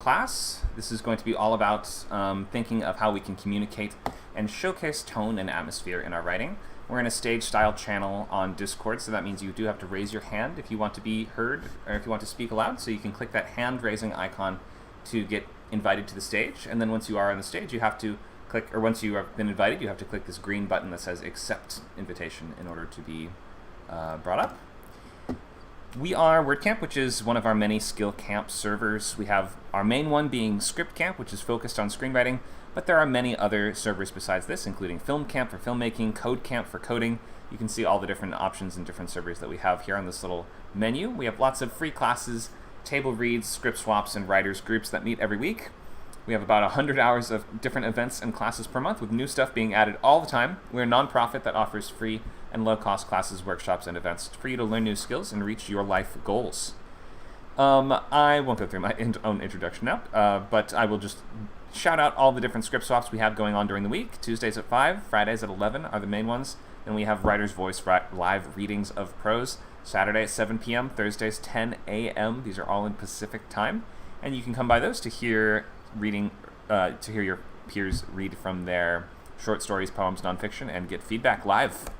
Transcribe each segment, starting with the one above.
Class. This is going to be all about thinking of how we can communicate and showcase tone and atmosphere in our writing. We're in a stage-style channel on Discord, so that means you do have to raise your hand if you want to be heard or if you want to speak aloud. So you can click that hand-raising icon to get invited to the stage, and then once you are on the stage, you have to click, or once you have been invited, you have to click this green button that says Accept Invitation in order to be brought up. We are WordCamp, which is one of our many skill camp servers. We have our main one being Script Camp, which is focused on screenwriting, but there are many other servers besides this, including Film Camp for filmmaking, Code Camp for coding. You can see all the different options and different servers that we have here on this little menu. We have lots of free classes, table reads, script swaps, and writers groups that meet every week. We have about 100 hours of different events and classes per month, with new stuff being added all the time. We're a nonprofit that offers free and low-cost classes, workshops, and events for you to learn new skills and reach your life goals. I won't go through my own introduction now, but I will just shout out all the different script swaps we have going on during the week. Tuesdays at 5, Fridays at 11 are the main ones. Then we have Writer's Voice live readings of prose. Saturday at 7 p.m., Thursdays 10 a.m. These are all in Pacific time. And you can come by those to hear your peers read from their short stories, poems, nonfiction, and get feedback live.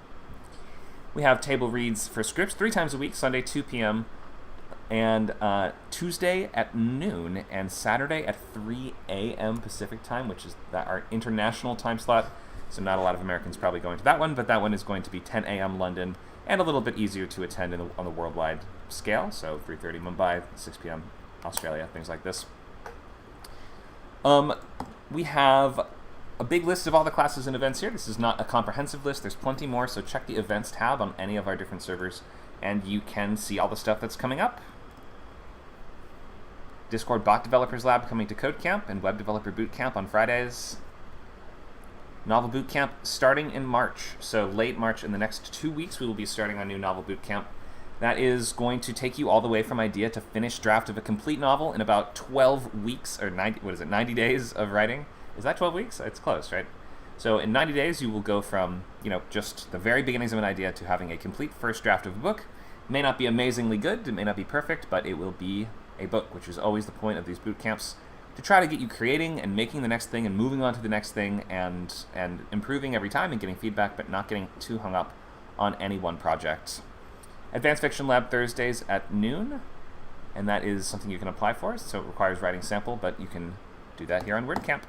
We have table reads for scripts 3 times a week, Sunday 2 p.m. and Tuesday at noon and Saturday at 3 a.m. Pacific time, which is our international time slot. So not a lot of Americans probably going to that one, but that one is going to be 10 a.m. London and a little bit easier to attend on the worldwide scale. So 3:30 Mumbai, 6 p.m. Australia, things like this. We have a big list of all the classes and events here. This is not a comprehensive list. There's plenty more, so check the events tab on any of our different servers, and you can see all the stuff that's coming up. Discord Bot Developers Lab coming to Code Camp, and Web Developer Boot Camp on Fridays. Novel Boot Camp starting in March, so late March. In the next 2 weeks, we will be starting our new Novel Boot Camp. That is going to take you all the way from idea to finished draft of a complete novel in about 12 weeks, or 90 days of writing. Is that 12 weeks? It's close, right? So in 90 days, you will go from, just the very beginnings of an idea to having a complete first draft of a book. It may not be amazingly good, it may not be perfect, but it will be a book, which is always the point of these boot camps, to try to get you creating and making the next thing and moving on to the next thing and improving every time and getting feedback, but not getting too hung up on any one project. Advanced Fiction Lab Thursdays at noon, and that is something you can apply for, so it requires writing sample, but you can do that here on WordCamp.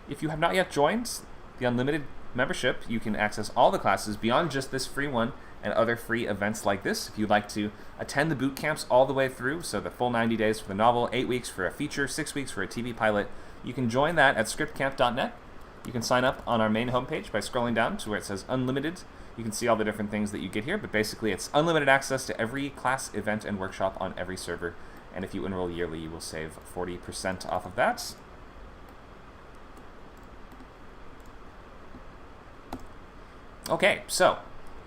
If you have not yet joined the Unlimited membership, you can access all the classes beyond just this free one and other free events like this. If you'd like to attend the boot camps all the way through, so the full 90 days for the novel, 8 weeks for a feature, 6 weeks for a TV pilot, you can join that at scriptcamp.net. You can sign up on our main homepage by scrolling down to where it says Unlimited. You can see all the different things that you get here, but basically it's unlimited access to every class, event, and workshop on every server. And if you enroll yearly, you will save 40% off of that. Okay, so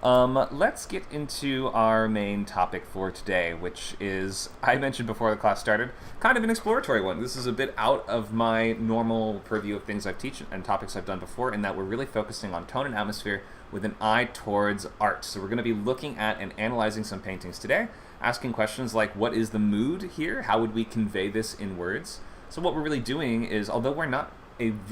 let's get into our main topic for today, which is, I mentioned before the class started, kind of an exploratory one. This is a bit out of my normal purview of things I've taught and topics I've done before, in that we're really focusing on tone and atmosphere with an eye towards art. So we're going to be looking at and analyzing some paintings today, asking questions like, what is the mood here? How would we convey this in words? So what we're really doing is, although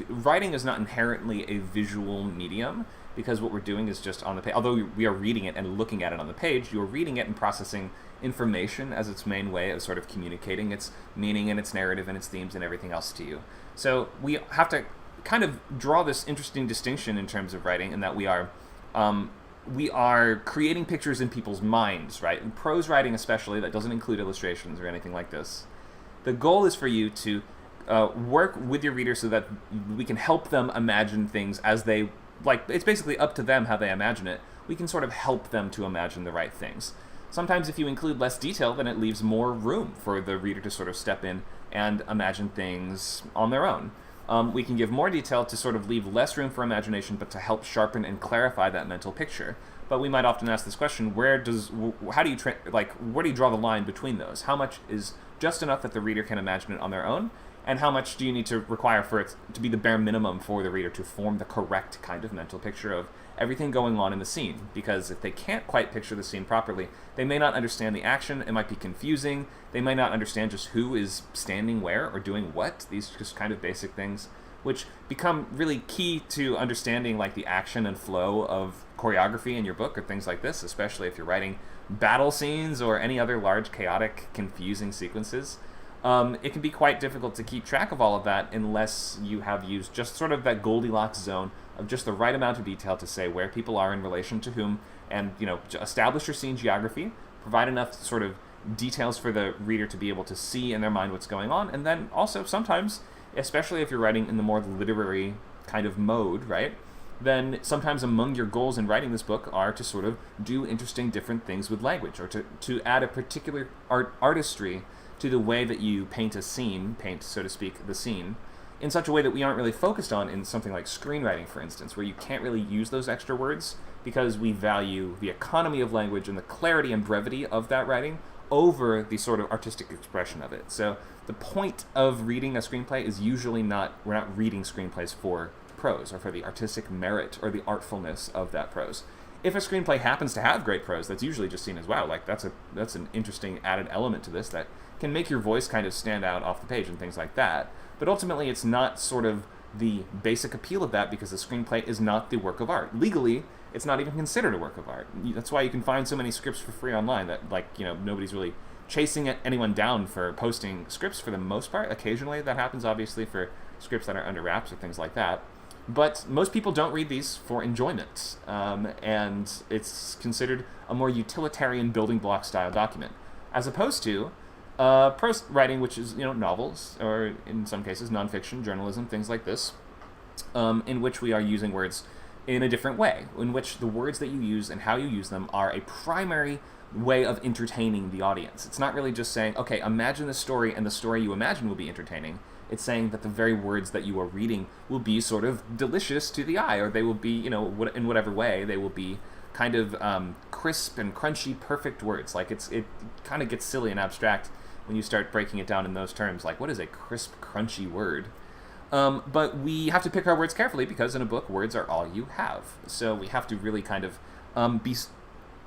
writing is not inherently a visual medium, because what we're doing is just on the page. Although we are reading it and looking at it on the page, you're reading it and processing information as its main way of sort of communicating its meaning and its narrative and its themes and everything else to you. So we have to kind of draw this interesting distinction in terms of writing, in that we are creating pictures in people's minds, right? In prose writing especially, that doesn't include illustrations or anything like this. The goal is for you to work with your reader so that we can help them imagine things as they, it's basically up to them how they imagine it. We can sort of help them to imagine the right things. Sometimes if you include less detail, then it leaves more room for the reader to sort of step in and imagine things on their own. We can give more detail to sort of leave less room for imagination, but to help sharpen and clarify that mental picture. But we might often ask this question: where do you draw the line between those? How much is just enough that the reader can imagine it on their own, and how much do you need to require for it to be the bare minimum for the reader to form the correct kind of mental picture of everything going on in the scene. Because if they can't quite picture the scene properly, they may not understand the action, it might be confusing, they might not understand just who is standing where or doing what, these just kind of basic things, which become really key to understanding like the action and flow of choreography in your book or things like this, especially if you're writing battle scenes or any other large, chaotic, confusing sequences. It can be quite difficult to keep track of all of that unless you have used just sort of that Goldilocks zone of just the right amount of detail to say where people are in relation to whom, and establish your scene geography, provide enough sort of details for the reader to be able to see in their mind what's going on, and then also sometimes, especially if you're writing in the more literary kind of mode, right, then sometimes among your goals in writing this book are to sort of do interesting different things with language, or to add a particular artistry to the way that you paint a scene, so to speak, the scene, in such a way that we aren't really focused on in something like screenwriting, for instance, where you can't really use those extra words because we value the economy of language and the clarity and brevity of that writing over the sort of artistic expression of it. So the point of reading a screenplay is usually we're not reading screenplays for prose or for the artistic merit or the artfulness of that prose. If a screenplay happens to have great prose, that's usually just seen as, wow, like that's an interesting added element to this that can make your voice kind of stand out off the page and things like that. But ultimately, it's not sort of the basic appeal of that because the screenplay is not the work of art. Legally, it's not even considered a work of art. That's why you can find so many scripts for free online that, nobody's really chasing anyone down for posting scripts for the most part. Occasionally that happens, obviously, for scripts that are under wraps or things like that. But most people don't read these for enjoyment, and it's considered a more utilitarian building block style document, as opposed to prose writing, which is novels, or in some cases nonfiction, journalism, things like this, in which we are using words in a different way, in which the words that you use and how you use them are a primary way of entertaining the audience. It's not really just saying, okay, imagine this story, and the story you imagine will be entertaining. It's saying that the very words that you are reading will be sort of delicious to the eye, or they will be, in whatever way, they will be kind of crisp and crunchy, perfect words. Like it kind of gets silly and abstract when you start breaking it down in those terms. Like, what is a crisp, crunchy word? But we have to pick our words carefully because in a book, words are all you have. So we have to really kind of be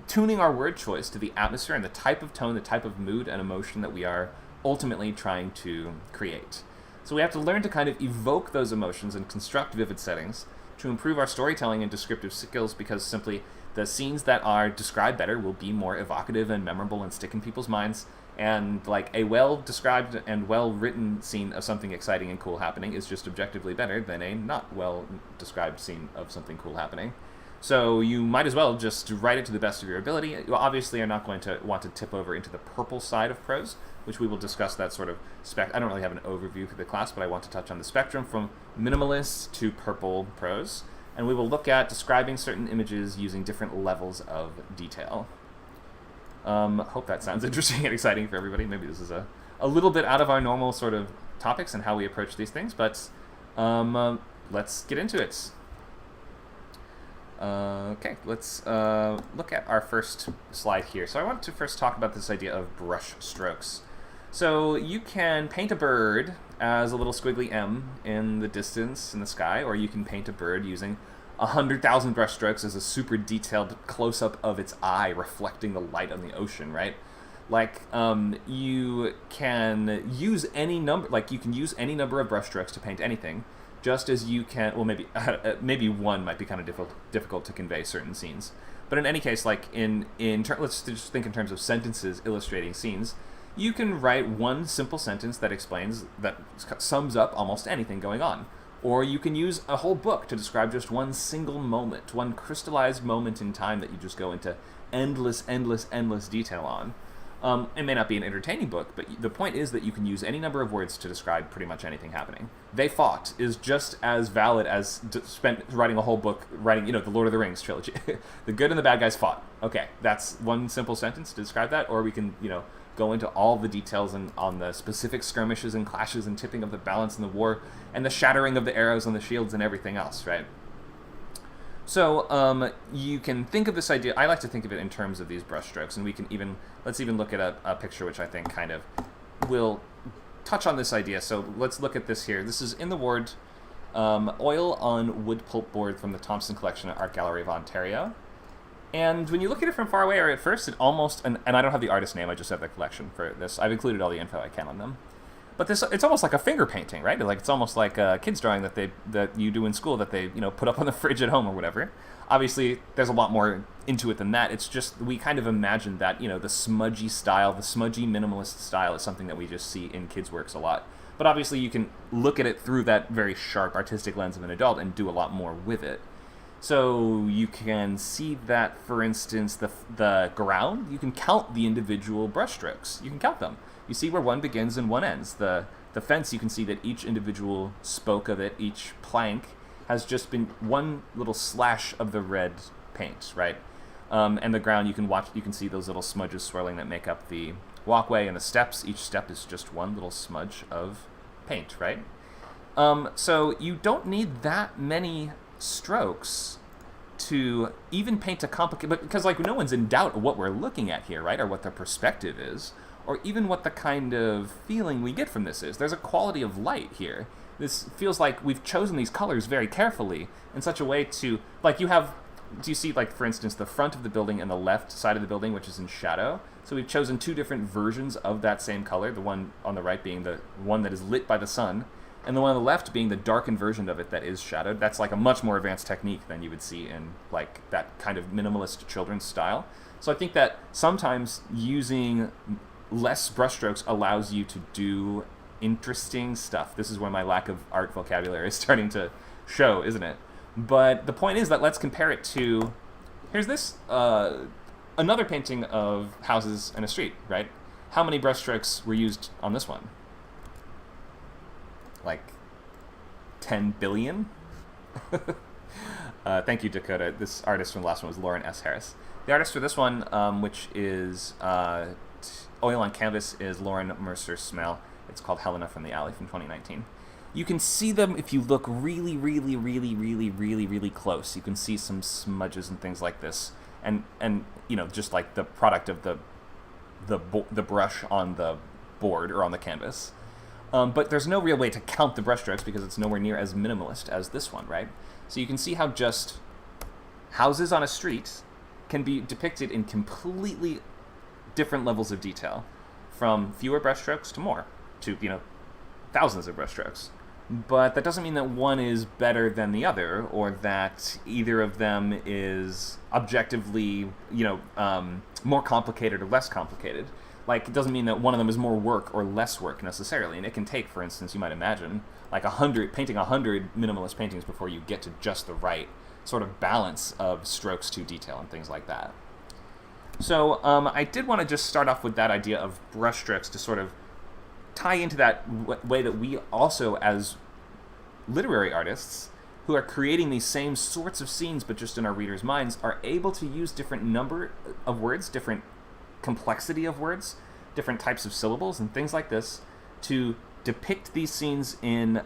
tuning our word choice to the atmosphere and the type of tone, the type of mood and emotion that we are ultimately trying to create. So we have to learn to kind of evoke those emotions and construct vivid settings to improve our storytelling and descriptive skills, because simply the scenes that are described better will be more evocative and memorable and stick in people's minds. And like a well-described and well-written scene of something exciting and cool happening is just objectively better than a not well-described scene of something cool happening. So you might as well just write it to the best of your ability. You obviously are not going to want to tip over into the purple side of prose, which we will discuss that sort of I don't really have an overview for the class, but I want to touch on the spectrum from minimalist to purple prose. And we will look at describing certain images using different levels of detail. Hope that sounds interesting and exciting for everybody. Maybe this is a little bit out of our normal sort of topics and how we approach these things, but let's get into it. Okay, let's look at our first slide here. So I want to first talk about this idea of brush strokes. So you can paint a bird as a little squiggly M in the distance in the sky, or you can paint a bird using 100,000 brush strokes as a super detailed close-up of its eye reflecting the light on the ocean, right? Like, you can use any number, of brush strokes to paint anything, just as you can, well, maybe one might be kind of difficult to convey certain scenes. But in any case, like let's just think in terms of sentences illustrating scenes. You can write one simple sentence that sums up almost anything going on. Or you can use a whole book to describe just one single moment, one crystallized moment in time that you just go into endless detail on. It may not be an entertaining book, but the point is that you can use any number of words to describe pretty much anything happening. They fought is just as valid as writing a whole book, the Lord of the Rings trilogy. The good and the bad guys fought. Okay, that's one simple sentence to describe that, or we can, go into all the details on the specific skirmishes and clashes and tipping of the balance in the war and the shattering of the arrows on the shields and everything else, right? So you can think of this idea, I like to think of it in terms of these brush strokes, and let's even look at a picture which I think kind of will touch on this idea. So let's look at this here. This is in the ward, oil on wood pulp board from the Thompson Collection at Art Gallery of Ontario. And when you look at it from far away, or at first, it almost, and I don't have the artist name, I just have the collection for this. I've included all the info I can on them. But it's almost like a finger painting, right? Like it's almost like a kid's drawing that you do in school that they put up on the fridge at home or whatever. Obviously, there's a lot more into it than that. It's just we kind of imagine that the smudgy style, the smudgy minimalist style, is something that we just see in kids' works a lot. But obviously, you can look at it through that very sharp artistic lens of an adult and do a lot more with it. So you can see that, for instance, the ground, you can count the individual brushstrokes. You can count them. You see where one begins and one ends. The fence, you can see that each individual spoke of it, each plank, has just been one little slash of the red paint, right? And the ground, you can see those little smudges swirling that make up the walkway, and the steps. Each step is just one little smudge of paint, right? So you don't need that many strokes to even paint a complicated, but because no one's in doubt of what we're looking at here, right, or what the perspective is, or even what the kind of feeling we get from this is. There's a quality of light here. This feels like we've chosen these colors very carefully in such a way to, do you see, for instance, the front of the building and the left side of the building, which is in shadow? So we've chosen two different versions of that same color, the one on the right being the one that is lit by the sun, and the one on the left being the darkened version of it that is shadowed. That's a much more advanced technique than you would see in that kind of minimalist children's style. So I think that sometimes using less brushstrokes allows you to do interesting stuff. This is where my lack of art vocabulary is starting to show, isn't it? But the point is that let's compare it to, here's this, another painting of houses and a street, right? How many brushstrokes were used on this one? 10 billion? Thank you, Dakota. This artist from the last one was Lauren S. Harris. The artist for this one, which is oil on canvas, is Lauren Mercer Smell. It's called Helena from the Alley from 2019. You can see them if you look really, really, really, really, really, really close. You can see some smudges and things like this, and just like the product of the brush on the board or on the canvas. But there's no real way to count the brushstrokes because it's nowhere near as minimalist as this one, right? So you can see how just houses on a street can be depicted in completely different levels of detail, from fewer brushstrokes to more, to thousands of brushstrokes. But that doesn't mean that one is better than the other, or that either of them is objectively, more complicated or less complicated. It doesn't mean that one of them is more work or less work necessarily. And it can take, for instance, you might imagine, painting 100 minimalist paintings before you get to just the right sort of balance of strokes to detail and things like that. So I did want to just start off with that idea of brushstrokes to sort of tie into that way that we also, as literary artists who are creating these same sorts of scenes but just in our readers' minds, are able to use different number of words, different complexity of words, different types of syllables and things like this to depict these scenes in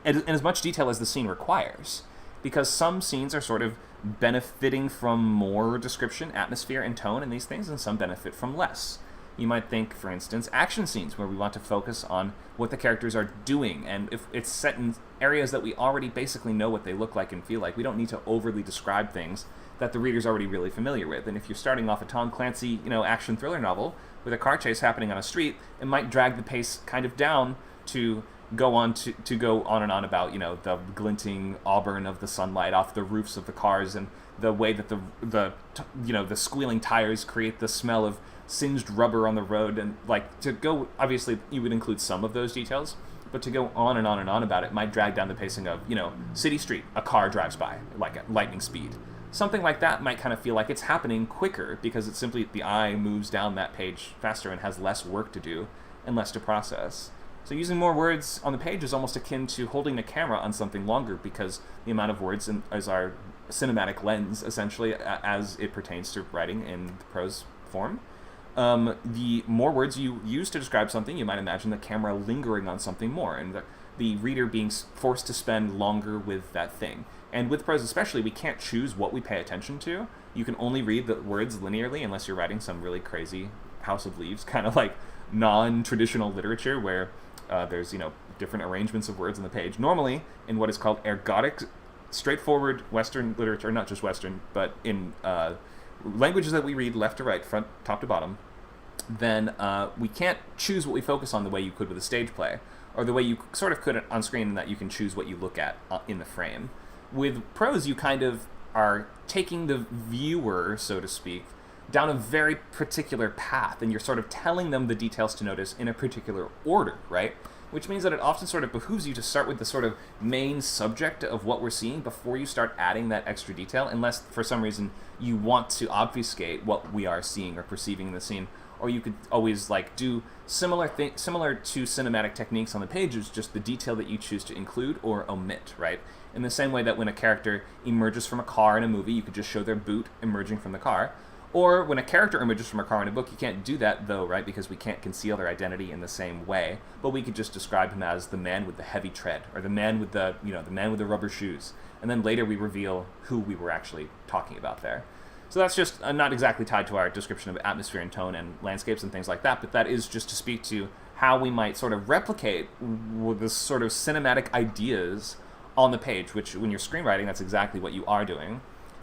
as much detail as the scene requires. Because some scenes are sort of benefiting from more description, atmosphere, and tone and these things, and some benefit from less. You might think, for instance, action scenes where we want to focus on what the characters are doing, and if it's set in areas that we already basically know what they look like and feel like, we don't need to overly describe things that the reader's already really familiar with. And if you're starting off a Tom Clancy, action thriller novel with a car chase happening on a street, it might drag the pace kind of down to go on and on about, the glinting auburn of the sunlight off the roofs of the cars, and the way that the squealing tires create the smell of singed rubber on the road, and to go, obviously you would include some of those details, but to go on and on and on about it might drag down the pacing of, city street, a car drives by, at lightning speed. Something like that might kind of feel like it's happening quicker because it's simply the eye moves down that page faster and has less work to do and less to process. So using more words on the page is almost akin to holding the camera on something longer, because the amount of words is our cinematic lens, essentially, as it pertains to writing in prose form. The more words you use to describe something, you might imagine the camera lingering on something more, and the reader being forced to spend longer with that thing. And with prose especially, we can't choose what we pay attention to. You can only read the words linearly unless you're writing some really crazy House of Leaves, kind of like non-traditional literature where There's, different arrangements of words on the page. Normally, in what is called ergodic, straightforward Western literature, not just Western, but in languages that we read left to right, front, top to bottom, then we can't choose what we focus on the way you could with a stage play, or the way you sort of could on screen, in that you can choose what you look at in the frame. With prose, you kind of are taking the viewer, so to speak, down a very particular path, and you're sort of telling them the details to notice in a particular order, right? Which means that it often sort of behooves you to start with the sort of main subject of what we're seeing before you start adding that extra detail, unless for some reason you want to obfuscate what we are seeing or perceiving in the scene. Or you could always do similar to cinematic techniques on the page, is just the detail that you choose to include or omit, right? In the same way that when a character emerges from a car in a movie, you could just show their boot emerging from the car. Or when a character emerges from a car in a book, you can't do that, though, right? Because we can't conceal their identity in the same way. But we could just describe him as the man with the heavy tread, or the man with the man with the rubber shoes. And then later we reveal who we were actually talking about there. So that's just not exactly tied to our description of atmosphere and tone and landscapes and things like that, but that is just to speak to how we might sort of replicate this sort of cinematic ideas on the page, which when you're screenwriting, that's exactly what you are doing.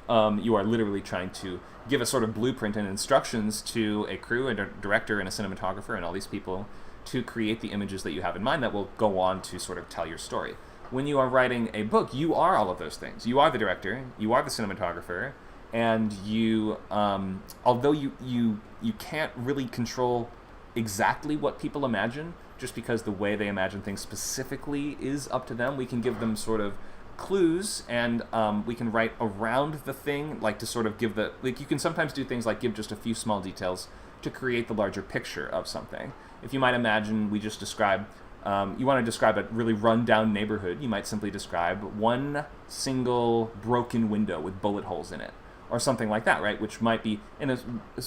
You are literally trying to give a sort of blueprint and instructions to a crew, and a director, and a cinematographer, and all these people to create the images that you have in mind that will go on to sort of tell your story. When you are writing a book, you are all of those things. You are the director, you are the cinematographer, and you, although you can't really control exactly what people imagine, just because the way they imagine things specifically is up to them, we can give them sort of clues, and we can write around the thing, to sort of give you can sometimes do things like give just a few small details to create the larger picture of something. If you might imagine, we just describe, you want to describe a really run-down neighborhood, you might simply describe one single broken window with bullet holes in it, or something like that, right? Which might be in a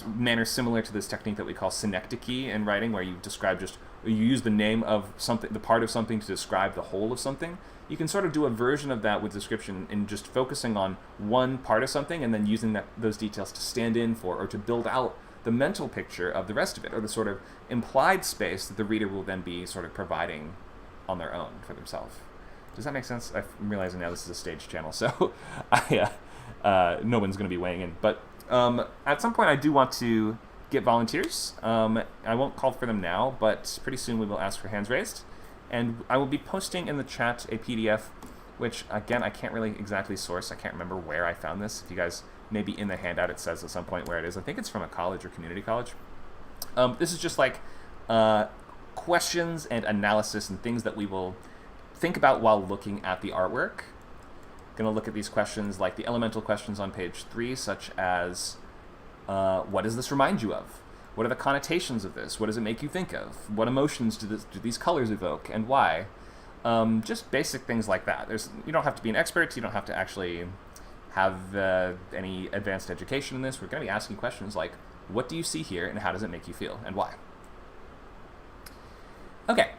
manner similar to this technique that we call synecdoche in writing, where you describe you use the name of something, the part of something, to describe the whole of something. You can sort of do a version of that with description, in just focusing on one part of something and then using those details to stand in for, or to build out the mental picture of the rest of it, or the sort of implied space that the reader will then be sort of providing on their own for themselves. Does that make sense? I'm realizing now this is a stage channel, so no one's going to be weighing in. But at some point I do want to get volunteers. I won't call for them now, but pretty soon we will ask for hands raised. And I will be posting in the chat a PDF, which, again, I can't really exactly source. I can't remember where I found this. If you guys, maybe in the handout it says at some point where it is. I think it's from a college or community college. This is just questions and analysis and things that we will think about while looking at the artwork. Going to look at these questions, like the elemental questions on page 3, such as, what does this remind you of? What are the connotations of this? What does it make you think of? What emotions do these colors evoke, and why? Just basic things like that. You don't have to be an expert. You don't have to actually have any advanced education in this. We're going to be asking questions like, what do you see here, and how does it make you feel, and why? Okay,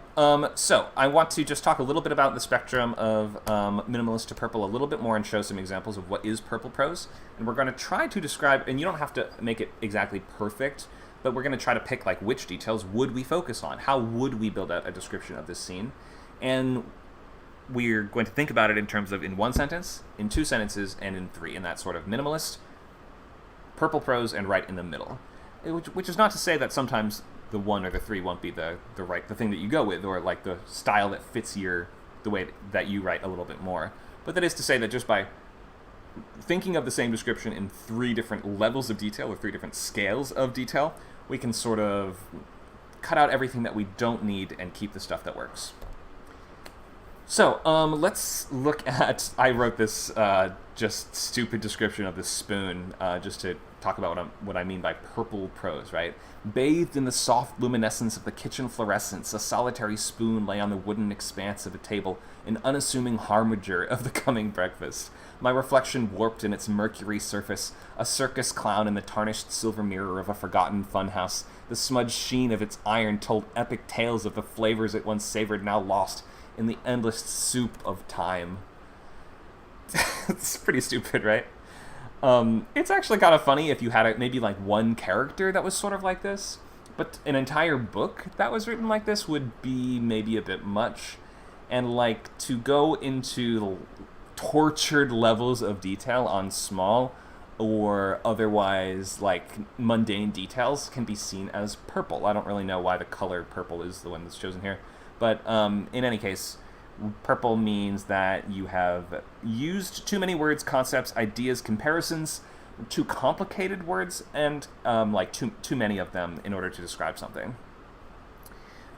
so I want to just talk a little bit about the spectrum of minimalist to purple a little bit more, and show some examples of what is purple prose. And we're going to try to describe, and you don't have to make it exactly perfect, but we're going to try to pick which details would we focus on? How would we build out a description of this scene? And we're going to think about it in terms of in one sentence, in two sentences, and in three, in that sort of minimalist, purple prose, and right in the middle. Which is not to say that sometimes the one or the three won't be the thing that you go with, or the style that fits the way that you write a little bit more. But that is to say that just by thinking of the same description in 3 different levels of detail, or 3 different scales of detail, we can sort of cut out everything that we don't need and keep the stuff that works. So let's look at, I wrote this just stupid description of this spoon just to talk about what I mean by purple prose, right? Bathed in the soft luminescence of the kitchen fluorescence, a solitary spoon lay on the wooden expanse of a table, an unassuming harbinger of the coming breakfast. My reflection warped in its mercury surface, a circus clown in the tarnished silver mirror of a forgotten funhouse. The smudged sheen of its iron told epic tales of the flavors it once savored, now lost in the endless soup of time. It's pretty stupid, right? It's actually kind of funny if you had maybe one character that was sort of like this, But an entire book that was written like this would be maybe a bit much. And like to go into tortured levels of detail on small or otherwise like mundane details can be seen as purple. I don't really know why the color purple is the one that's chosen here. But in any case, purple means that you have used too many words, concepts, ideas, comparisons, too complicated words, and like too many of them in order to describe something.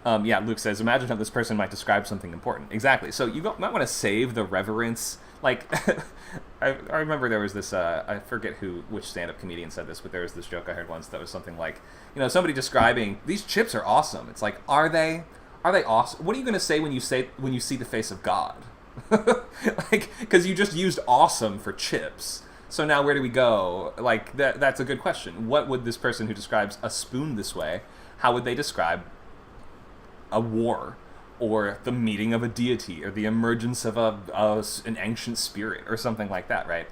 Yeah, Luke says, imagine how this person might describe something important. Exactly. So you might want to save the reverence. Like, I remember there was this, I forget which stand-up comedian said this, but there was this joke I heard once that was something like, somebody describing, these chips are awesome. It's like, are they awesome? What are you going to say when you see the face of God? Like, because you just used awesome for chips. So now where do we go? Like, that's a good question. What would this person who describes a spoon this way, how would they describe a war, or the meeting of a deity, or the emergence of an ancient spirit, or something like that, right?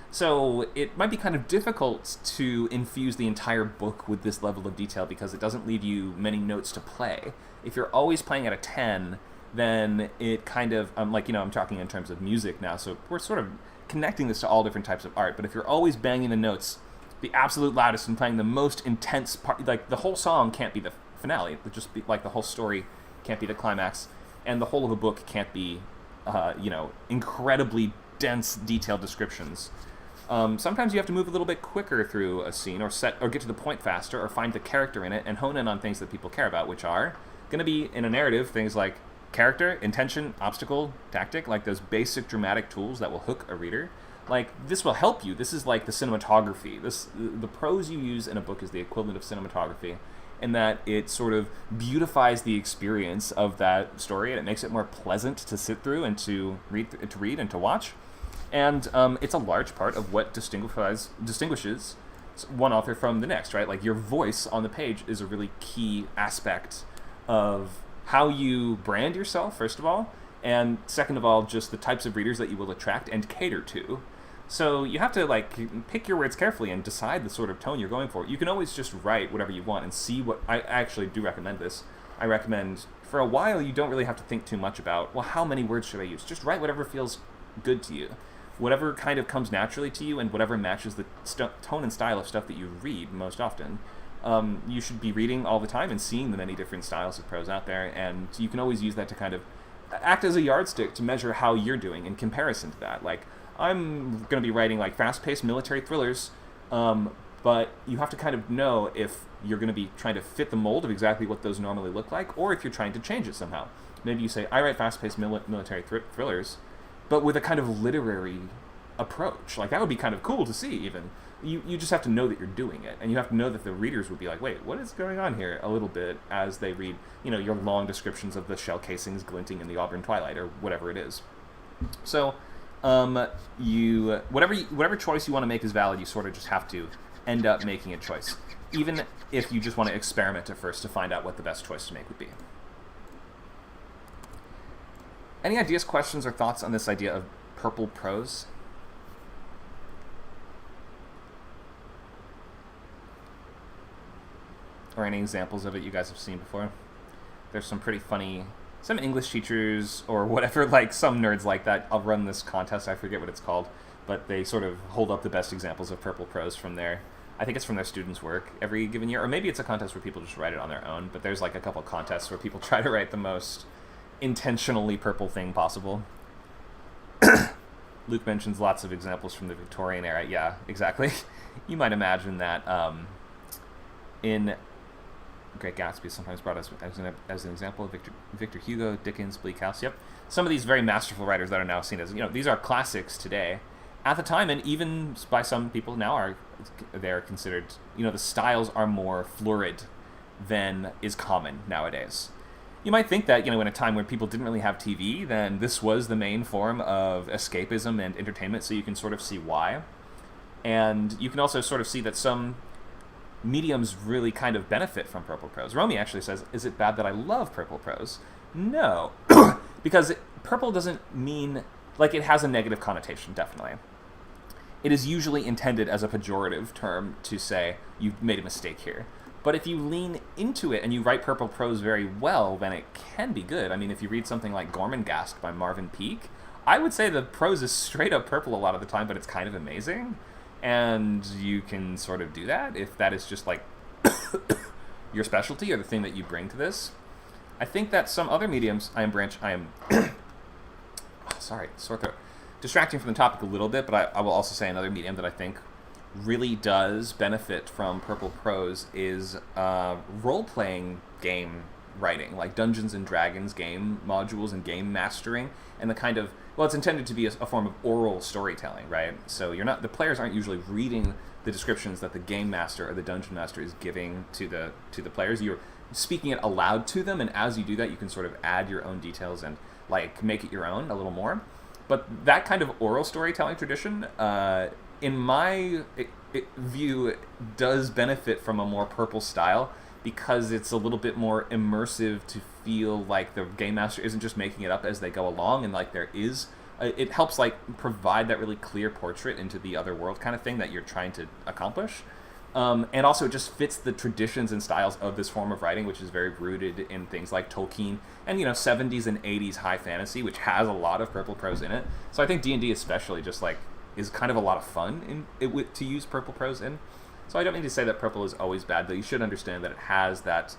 So it might be kind of difficult to infuse the entire book with this level of detail because it doesn't leave you many notes to play. If you're always playing at a 10, then it kind of, I'm talking in terms of music now, so we're sort of connecting this to all different types of art, but if you're always banging the notes the absolute loudest and playing the most intense part, like the whole song can't be the finale, it would just be like the whole story can't be the climax, and the whole of a book can't be, incredibly dense, detailed descriptions. Sometimes you have to move a little bit quicker through a scene, or get to the point faster, or find the character in it, and hone in on things that people care about, which are going to be, in a narrative, things like character, intention, obstacle, tactic, like those basic dramatic tools that will hook a reader. Like, this will help you. This is like the cinematography. The prose you use in a book is the equivalent of cinematography, in that it sort of beautifies the experience of that story, and it makes it more pleasant to sit through and to read and to watch. And it's a large part of what distinguishes one author from the next, right? Like, your voice on the page is a really key aspect of how you brand yourself, first of all, and second of all, just the types of readers that you will attract and cater to. So you have to, like, pick your words carefully and decide the sort of tone you're going for. You can always just write whatever you want and see what... I actually do recommend this. I recommend, for a while, you don't really have to think too much about, well, how many words should I use? Just write whatever feels good to you. Whatever kind of comes naturally to you and whatever matches the tone and style of stuff that you read most often. You should be reading all the time and seeing the many different styles of prose out there, and you can always use that to kind of act as a yardstick to measure how you're doing in comparison to that. Like, I'm going to be writing like fast-paced military thrillers, but you have to kind of know if you're going to be trying to fit the mold of exactly what those normally look like, or if you're trying to change it somehow. Maybe you say, I write fast-paced military thrillers, but with a kind of literary approach. Like, that would be kind of cool to see, even. You just have to know that you're doing it, and you have to know that the readers would be like, wait, what is going on here, a little bit, as they read, your long descriptions of the shell casings glinting in the auburn twilight, or whatever it is. So, whatever choice you want to make is valid, you sort of just have to end up making a choice, even if you just want to experiment at first to find out what the best choice to make would be. Any ideas, questions, or thoughts on this idea of purple prose? Or any examples of it you guys have seen before? There's some pretty funny... Some English teachers, or whatever, like some nerds like that, I'll run this contest, I forget what it's called, but they sort of hold up the best examples of purple prose from their... I think it's from their students' work every given year, or maybe it's a contest where people just write it on their own, but there's like a couple contests where people try to write the most intentionally purple thing possible. Luke mentions lots of examples from the Victorian era. Yeah, exactly. You might imagine that in Great Gatsby, sometimes brought as an example of Victor Hugo, Dickens, Bleak House. Yep, some of these very masterful writers that are now seen as, these are classics today. At the time, and even by some people now, they're considered, the styles are more florid than is common nowadays. You might think that, in a time when people didn't really have TV, then this was the main form of escapism and entertainment, so you can sort of see why. And you can also sort of see that some mediums really kind of benefit from purple prose. Romy actually says, is it bad that I love purple prose? No, because purple doesn't mean, like, it has a negative connotation, definitely. It is usually intended as a pejorative term to say, you've made a mistake here. But if you lean into it and you write purple prose very well, then it can be good. I mean, if you read something like Gormenghast by Marvin Peake, I would say the prose is straight up purple a lot of the time, but it's kind of amazing. And you can sort of do that if that is just like your specialty or the thing that you bring to this. I think that some other mediums, sorry, sore throat. Distracting from the topic a little bit, but I will also say another medium that I think really does benefit from purple prose is role-playing game writing, like Dungeons and Dragons game modules and game mastering, and the kind of, well, it's intended to be a form of oral storytelling, right? So the players aren't usually reading the descriptions that the game master or the dungeon master is giving to the players. You're speaking it aloud to them, and as you do that, you can sort of add your own details and like make it your own a little more. But that kind of oral storytelling tradition, in my view, does benefit from a more purple style because it's a little bit more immersive to feel like the game master isn't just making it up as they go along, and like there is, it helps like provide that really clear portrait into the other world kind of thing that you're trying to accomplish. And also it just fits the traditions and styles of this form of writing, which is very rooted in things like Tolkien and, 70s and 80s high fantasy, which has a lot of purple prose in it. So I think D&D especially just like is kind of a lot of fun to use purple prose in. So I don't mean to say that purple is always bad, though you should understand that it has that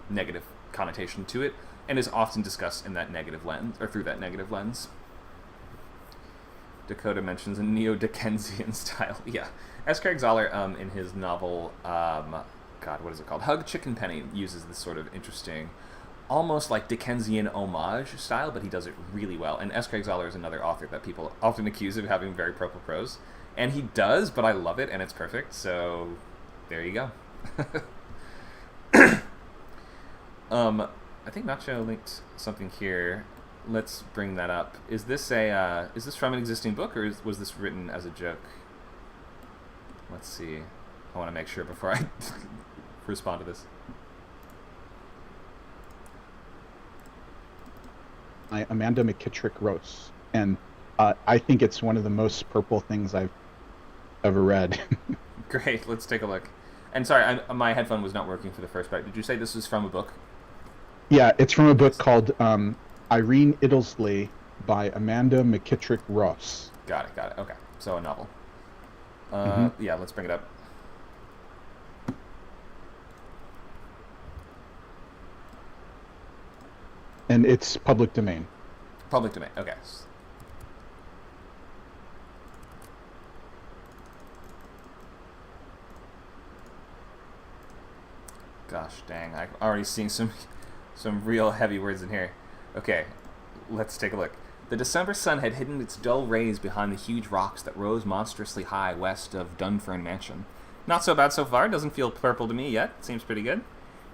negative connotation to it and is often discussed in that negative lens, or through that negative lens. Dakota mentions a neo-Dickensian style. Yeah. S. Craig Zahler, in his novel, what is it called? Hug, Chicken Penny, uses this sort of interesting, almost like Dickensian homage style, but he does it really well. And S. Craig Zahler is another author that people often accuse of having very purple prose. And he does, but I love it, and it's perfect, so there you go. I think Nacho linked something here. Let's bring that up. Is this from an existing book, or was this written as a joke? Let's see. I want to make sure before I respond to this. Amanda McKittrick Rose, and I think it's one of the most purple things I've ever read. Great, let's take a look. And sorry, my headphone was not working for the first part. Did you say this is from a book? Yeah, it's from a book called Irene Iddlesley by Amanda McKittrick Ross. Got it. Okay, so a novel. Yeah, let's bring it up. And it's public domain. Public domain, okay. Gosh dang, I'm already seeing some real heavy words in here. Okay, let's take a look. The December sun had hidden its dull rays behind the huge rocks that rose monstrously high west of Dunfern Mansion. Not so bad so far, doesn't feel purple to me yet, seems pretty good.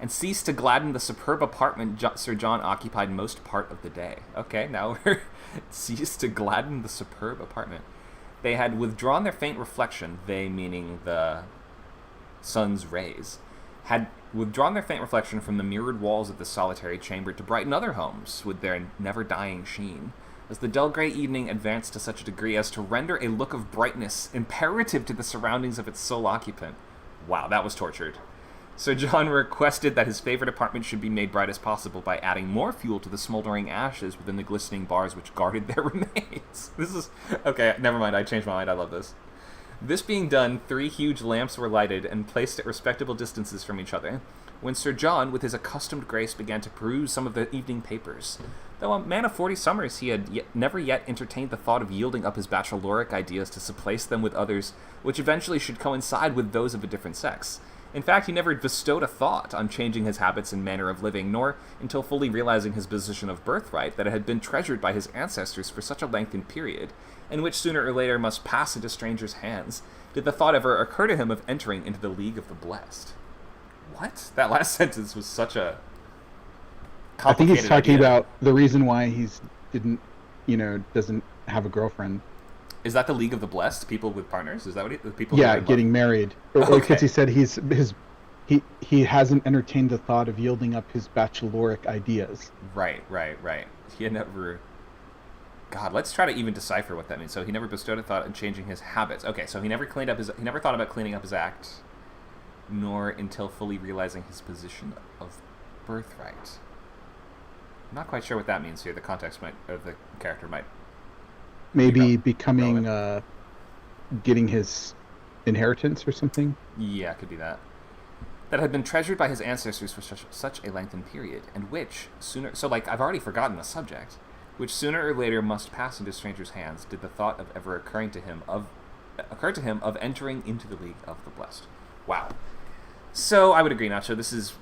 And ceased to gladden the superb apartment Sir John occupied most part of the day. Okay, now we're ceased to gladden the superb apartment. They had withdrawn their faint reflection, they meaning the sun's rays, had withdrawn their faint reflection from the mirrored walls of the solitary chamber to brighten other homes with their never-dying sheen, as the dull grey evening advanced to such a degree as to render a look of brightness imperative to the surroundings of its sole occupant. Wow, that was tortured. Sir John requested that his favorite apartment should be made bright as possible by adding more fuel to the smoldering ashes within the glistening bars which guarded their remains. This is... Okay, never mind, I changed my mind, I love this. This being done, 3 huge lamps were lighted and placed at respectable distances from each other, when Sir John, with his accustomed grace, began to peruse some of the evening papers. Though a man of 40 summers, he had never yet entertained the thought of yielding up his bacheloric ideas to supplance them with others, which eventually should coincide with those of a different sex. In fact, he never bestowed a thought on changing his habits and manner of living, nor, until fully realizing his position of birthright, that it had been treasured by his ancestors for such a lengthened period, and which sooner or later must pass into strangers' hands, did the thought ever occur to him of entering into the League of the Blessed. What? That last sentence was such a complicated I think he's talking idea. about the reason why doesn't have a girlfriend. Is that the League of the Blessed? People with partners? Is that what the people? Yeah, getting married. Or Okay. because he said he hasn't entertained the thought of yielding up his bacheloric ideas. Right. He had never... God, let's try to even decipher what that means. So he never bestowed a thought on changing his habits. Okay, so he never thought about cleaning up his act. nor until fully realizing his position of birthright. I'm not quite sure what that means here. The context might, of the character might Maybe be becoming, relevant. getting his inheritance or something. Yeah, could be that. That had been treasured by his ancestors for such a lengthened period, and which sooner... So, like, I've already forgotten the subject. Which sooner or later must pass into strangers' hands, did the thought of ever occur to him of entering into the League of the Blessed. Wow. So, I would agree, Nacho. This is...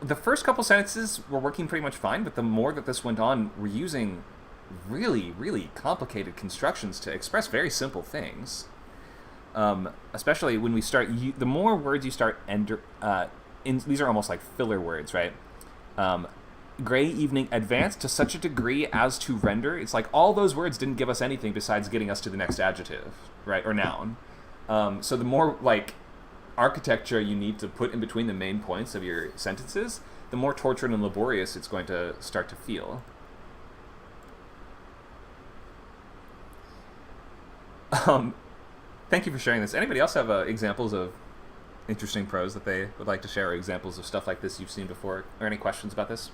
The first couple sentences were working pretty much fine, but the more that this went on, we're using really, really complicated constructions to express very simple things. Especially when we start... the more words you start... these are almost like filler words, right? Gray evening advanced to such a degree as to render. It's like all those words didn't give us anything besides getting us to the next adjective, right? Or noun. So the more, like, architecture you need to put in between the main points of your sentences, the more tortured and laborious it's going to start to feel. Thank you for sharing this. Anybody else have examples of interesting prose that they would like to share, or examples of stuff like this you've seen before, or any questions about this?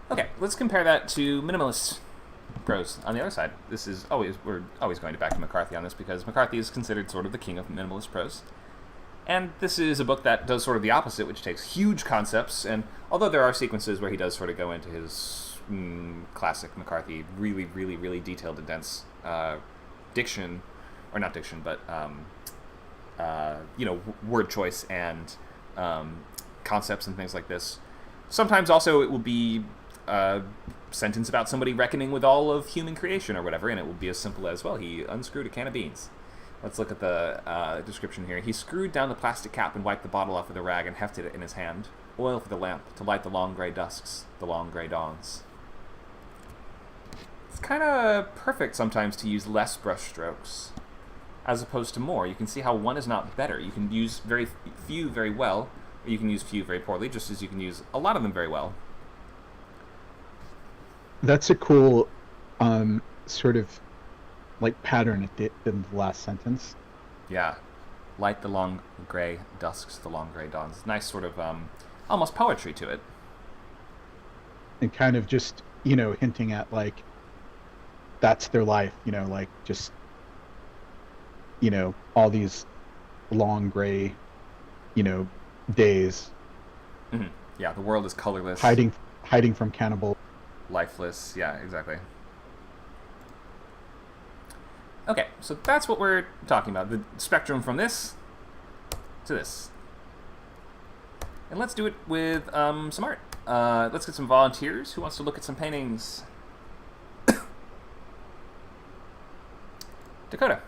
Okay, let's compare that to minimalist prose on the other side. We're always going back to McCarthy on this because McCarthy is considered sort of the king of minimalist prose. And this is a book that does sort of the opposite, which takes huge concepts, and although there are sequences where he does sort of go into his classic McCarthy, really, really, really detailed and dense diction, or not diction, but word choice and concepts and things like this. Sometimes also it will be a sentence about somebody reckoning with all of human creation or whatever, and it will be as simple as, well, he unscrewed a can of beans. Let's look at the description here. He screwed down the plastic cap and wiped the bottle off with a rag and hefted it in his hand. Oil for the lamp, to light the long gray dusks, the long gray dawns. It's kind of perfect sometimes to use less brush strokes as opposed to more. You can see how one is not better. You can use very few very well, or you can use few very poorly, just as you can use a lot of them very well. That's a cool sort of like pattern at the in the last sentence. Yeah. Light the long gray dusks, the long gray dawns. Nice sort of almost poetry to it. And kind of just, hinting at, like, that's their life, like, just, all these long gray, days. Mm-hmm. Yeah, the world is colorless. Hiding from cannibal. Lifeless. Yeah, exactly. Okay, so that's what we're talking about. The spectrum from this to this. And let's do it with some art. Let's get some volunteers. Who wants to look at some paintings? Dakota.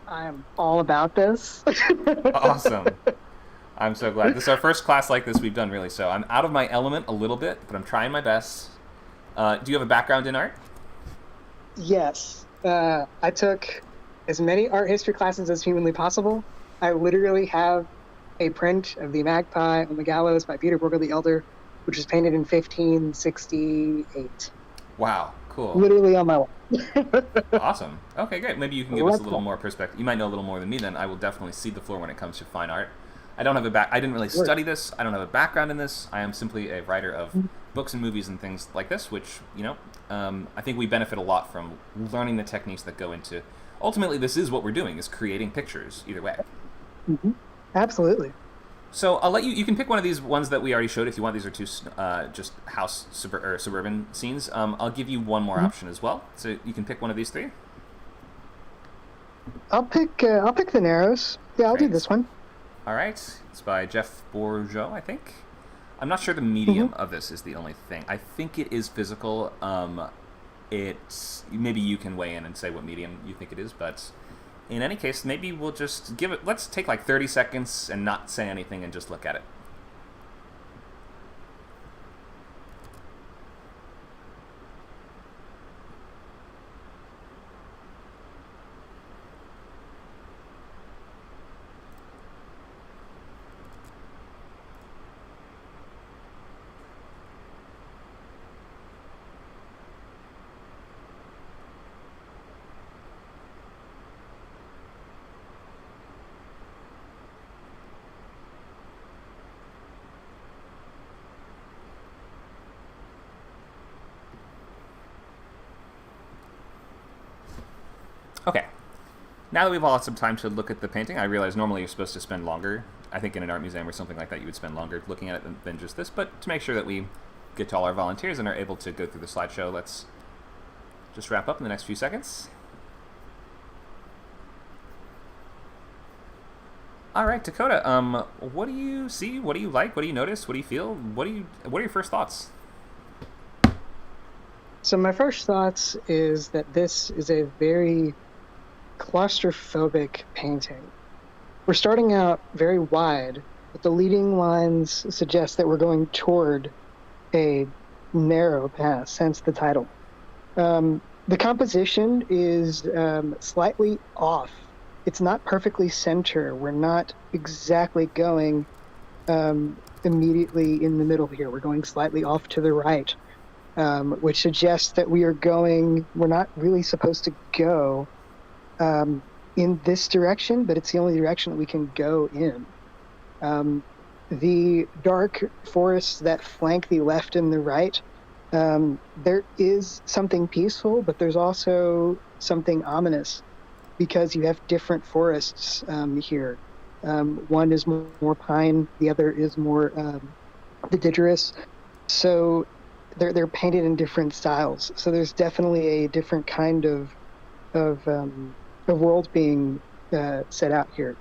I am all about this. Awesome. I'm so glad. This is our first class like this we've done, really. So I'm out of my element a little bit, but I'm trying my best. Do you have a background in art? Yes. I took as many art history classes as humanly possible. I literally have a print of The Magpie on the Gallows by Peter Borger the Elder, which was painted in 1568. Wow, cool. Literally on my wall. Awesome. Okay, great. Maybe you can give us a little more perspective. You might know a little more than me then. I will definitely cede the floor when it comes to fine art. I don't have I didn't really study this. I don't have a background in this. I am simply a writer of books and movies and things like this, which, I think we benefit a lot from learning the techniques that go into... Ultimately, this is what we're doing, is creating pictures, either way. Mm-hmm. Absolutely. So I'll let you can pick one of these ones that we already showed if you want. These are two just house suburban scenes. I'll give you one more option as well. So you can pick one of these three. I'll pick the Narrows. Yeah, I'll do this one. All right. It's by Jeff Bourgeot, I think. I'm not sure the medium of this is the only thing. I think it is physical. It's maybe you can weigh in and say what medium you think it is, but in any case, maybe we'll just give it... Let's take like 30 seconds and not say anything and just look at it. Okay. Now that we've all had some time to look at the painting, I realize normally you're supposed to spend longer. I think in an art museum or something like that, you would spend longer looking at it than just this. But to make sure that we get to all our volunteers and are able to go through the slideshow, let's just wrap up in the next few seconds. All right, Dakota. What do you see? What do you like? What do you notice? What do you feel? What are your first thoughts? So my first thoughts is that this is a very claustrophobic painting. We're starting out very wide, but the leading lines suggest that we're going toward a narrow path, hence the title. The composition is slightly off. It's not perfectly center. We're not exactly going immediately in the middle here. We're going slightly off to the right, which suggests that we're not really supposed to go in this direction, but it's the only direction that we can go in. The dark forests that flank the left and the right, there is something peaceful, but there's also something ominous because you have different forests here. One is more pine, the other is more deciduous. So they're painted in different styles. So there's definitely a different kind of world being set out here.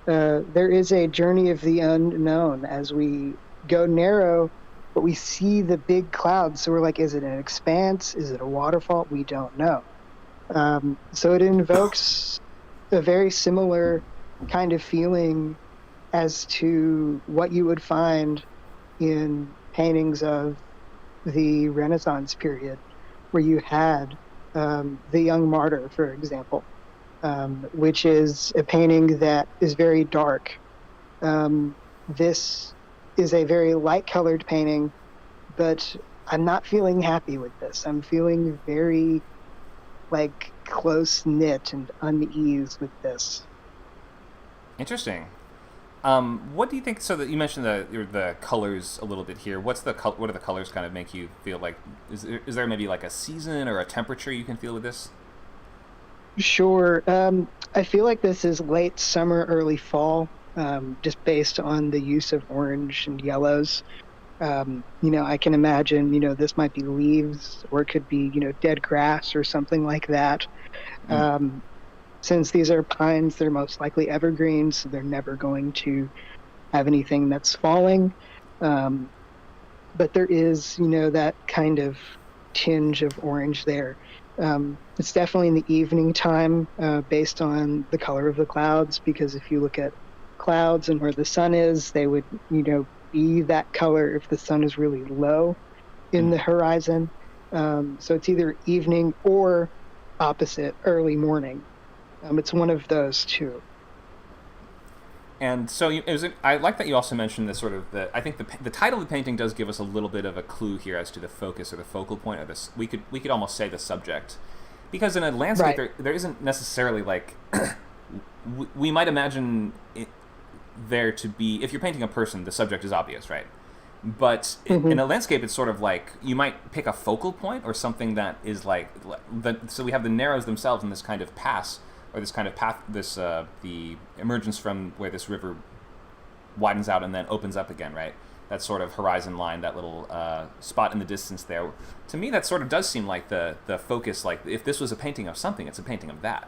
There is a journey of the unknown as we go narrow, but we see the big clouds. So we're like, is it an expanse? Is it a waterfall? We don't know. So it invokes a very similar kind of feeling as to what you would find in paintings of the Renaissance period, where you had the Young Martyr, for example, which is a painting that is very dark. This is a very light-colored painting, but I'm not feeling happy with this. I'm feeling very close-knit and unease with this. Interesting. What do you think? So that you mentioned the colors a little bit here. What are the colors kind of make you feel like? Is there maybe like a season or a temperature you can feel with this? Sure. I feel like this is late summer, early fall, just based on the use of orange and yellows. I can imagine, this might be leaves, or it could be, dead grass or something like that. Since these are pines, they're most likely evergreens, so they're never going to have anything that's falling. But there is, that kind of tinge of orange there. It's definitely in the evening time, based on the color of the clouds, because if you look at clouds and where the sun is, they would, be that color if the sun is really low in the horizon. So it's either evening or opposite, early morning. It's one of those two. And so I like that you also mentioned this I think the title of the painting does give us a little bit of a clue here as to the focus or the focal point of this. We could almost say the subject, because in a landscape there isn't necessarily we might imagine there to be, if you're painting a person, the subject is obvious, right? But in a landscape, it's sort of like you might pick a focal point or something that is so we have the narrows themselves in this kind of pass, or this kind of path, the emergence from where this river widens out and then opens up again, right? That sort of horizon line, that little spot in the distance there. To me, that sort of does seem like the focus, like if this was a painting of something, it's a painting of that.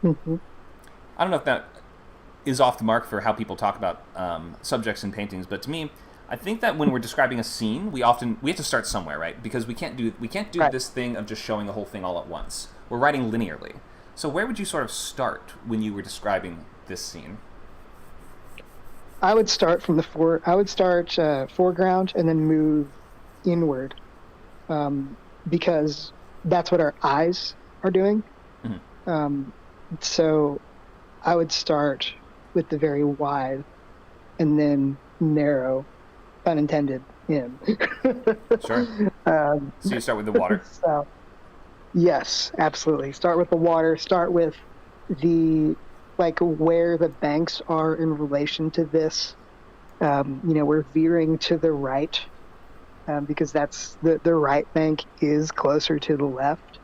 I don't know if that is off the mark for how people talk about subjects in paintings, but to me, I think that when we're describing a scene, we have to start somewhere, right? Because we can't do this thing of just showing the whole thing all at once. We're writing linearly. So where would you sort of start when you were describing this scene? I would start from foreground and then move inward, because that's what our eyes are doing. So I would start with the very wide and then narrow, pun intended, in. Sure. So you start with the water? So, yes, absolutely. Start with the water. Start with where the banks are in relation to this. We're veering to the right, because that's the right bank is closer to the left.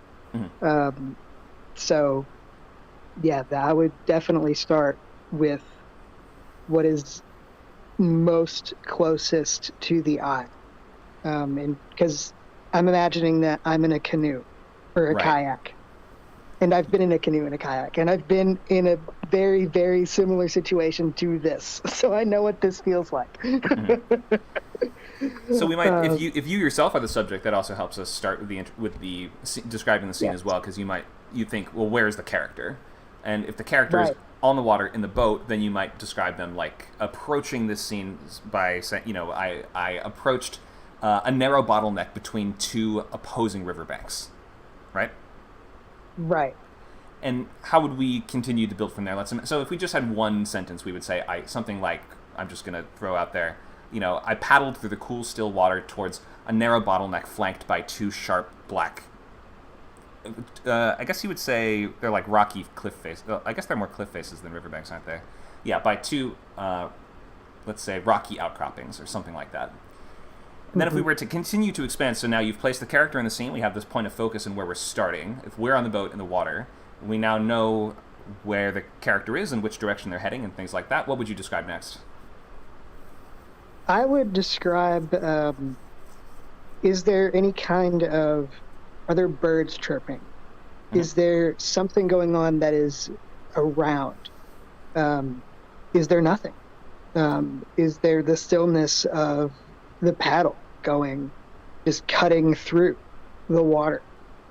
So, yeah, I would definitely start with what is most closest to the eye. And because I'm imagining that I'm in a canoe or a Right. kayak, and I've been in a canoe and a kayak, and I've been in a very, very similar situation to this, so I know what this feels like. So we might, if you yourself are the subject, that also helps us start with the describing the scene Yes. as well, because you think, well, where's the character? And if the character is Right. on the water in the boat, then you might describe them like approaching this scene by saying, I approached a narrow bottleneck between two opposing riverbanks, right? Right. And how would we continue to build from there? So if we just had one sentence, we would say something like, I'm just going to throw out there, I paddled through the cool, still water towards a narrow bottleneck flanked by two sharp black. I guess you would say they're like rocky cliff faces. I guess they're more cliff faces than riverbanks, aren't they? Yeah, by two, let's say, rocky outcroppings or something like that. And then if we were to continue to expand, so now you've placed the character in the scene, we have this point of focus and where we're starting. If we're on the boat in the water, we now know where the character is and which direction they're heading and things like that. What would you describe next? I would describe, is there any kind of, are there birds chirping? Is there something going on that is around? Is there nothing? Is there the stillness of the paddle going, just cutting through the water?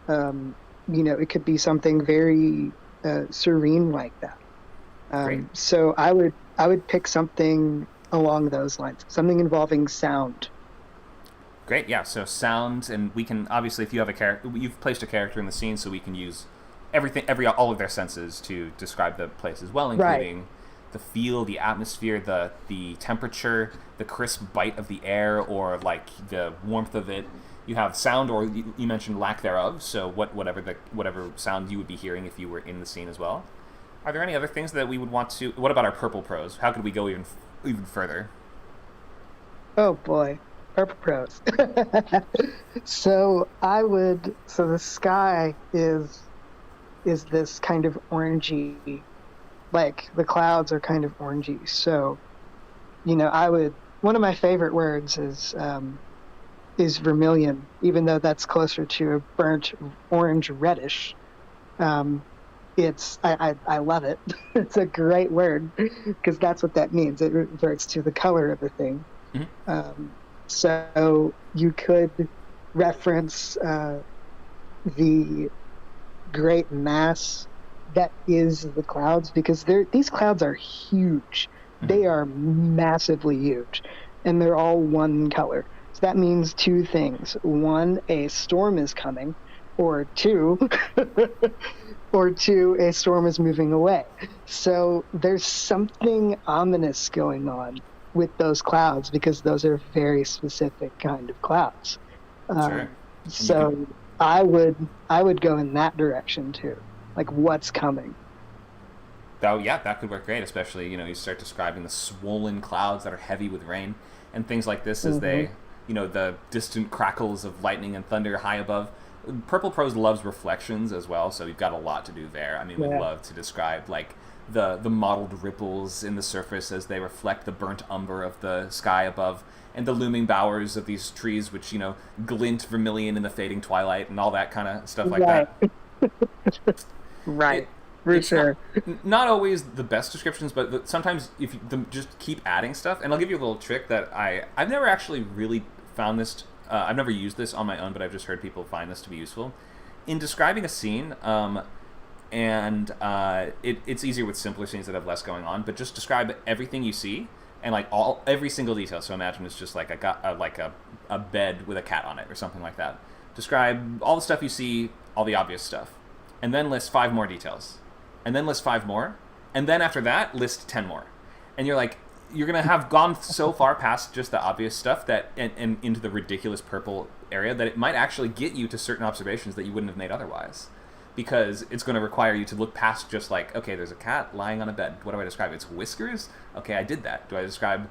It could be something very serene like that. So I would pick something along those lines, something involving sound. Great, yeah. So sound, and we can obviously, if you have a character, you've placed a character in the scene, so we can use all of their senses to describe the place as well, including the feel, the atmosphere, the temperature, the crisp bite of the air, or like the warmth of it. You have sound, or you mentioned lack thereof. So whatever sound you would be hearing if you were in the scene as well. Are there any other things that we would want to? What about our purple prose? How could we go even further? Oh boy, purple prose. So the sky is this kind of orangey, like the clouds are kind of orangey. So, one of my favorite words is vermilion, even though that's closer to a burnt orange reddish. I love it. It's a great word because that's what that means. It reverts to the color of the thing. Mm-hmm. So you could reference the great mass that is the clouds, because these clouds are huge. Mm-hmm. They are massively huge, and they're all one color. So that means two things. One, a storm is coming, or two, a storm is moving away. So there's something ominous going on with those clouds, because those are very specific kind of clouds. Sure. So I would go in that direction too, like what's coming. Oh yeah, that could work great, especially you start describing the swollen clouds that are heavy with rain and things like this as they, the distant crackles of lightning and thunder high above. Purple prose loves reflections as well, so we've got a lot to do there. I mean, we'd love to describe like the mottled ripples in the surface as they reflect the burnt umber of the sky above, and the looming bowers of these trees which glint vermilion in the fading twilight, and all that kind of stuff like that. Right. For sure. Not always the best descriptions, but sometimes if you just keep adding stuff. And I'll give you a little trick that I've never actually really found this. I've never used this on my own, but I've just heard people find this to be useful in describing a scene. It's easier with simpler scenes that have less going on. But just describe everything you see and like every single detail. So imagine it's just like a bed with a cat on it or something like that. Describe all the stuff you see, all the obvious stuff, and then list 5 more details. And then list 5 more, and then after that, list 10 more. And you're going to have gone so far past just the obvious stuff that and into the ridiculous purple area that it might actually get you to certain observations that you wouldn't have made otherwise. Because it's going to require you to look past just like, okay, there's a cat lying on a bed. What do I describe? It's whiskers? Okay, I did that. Do I describe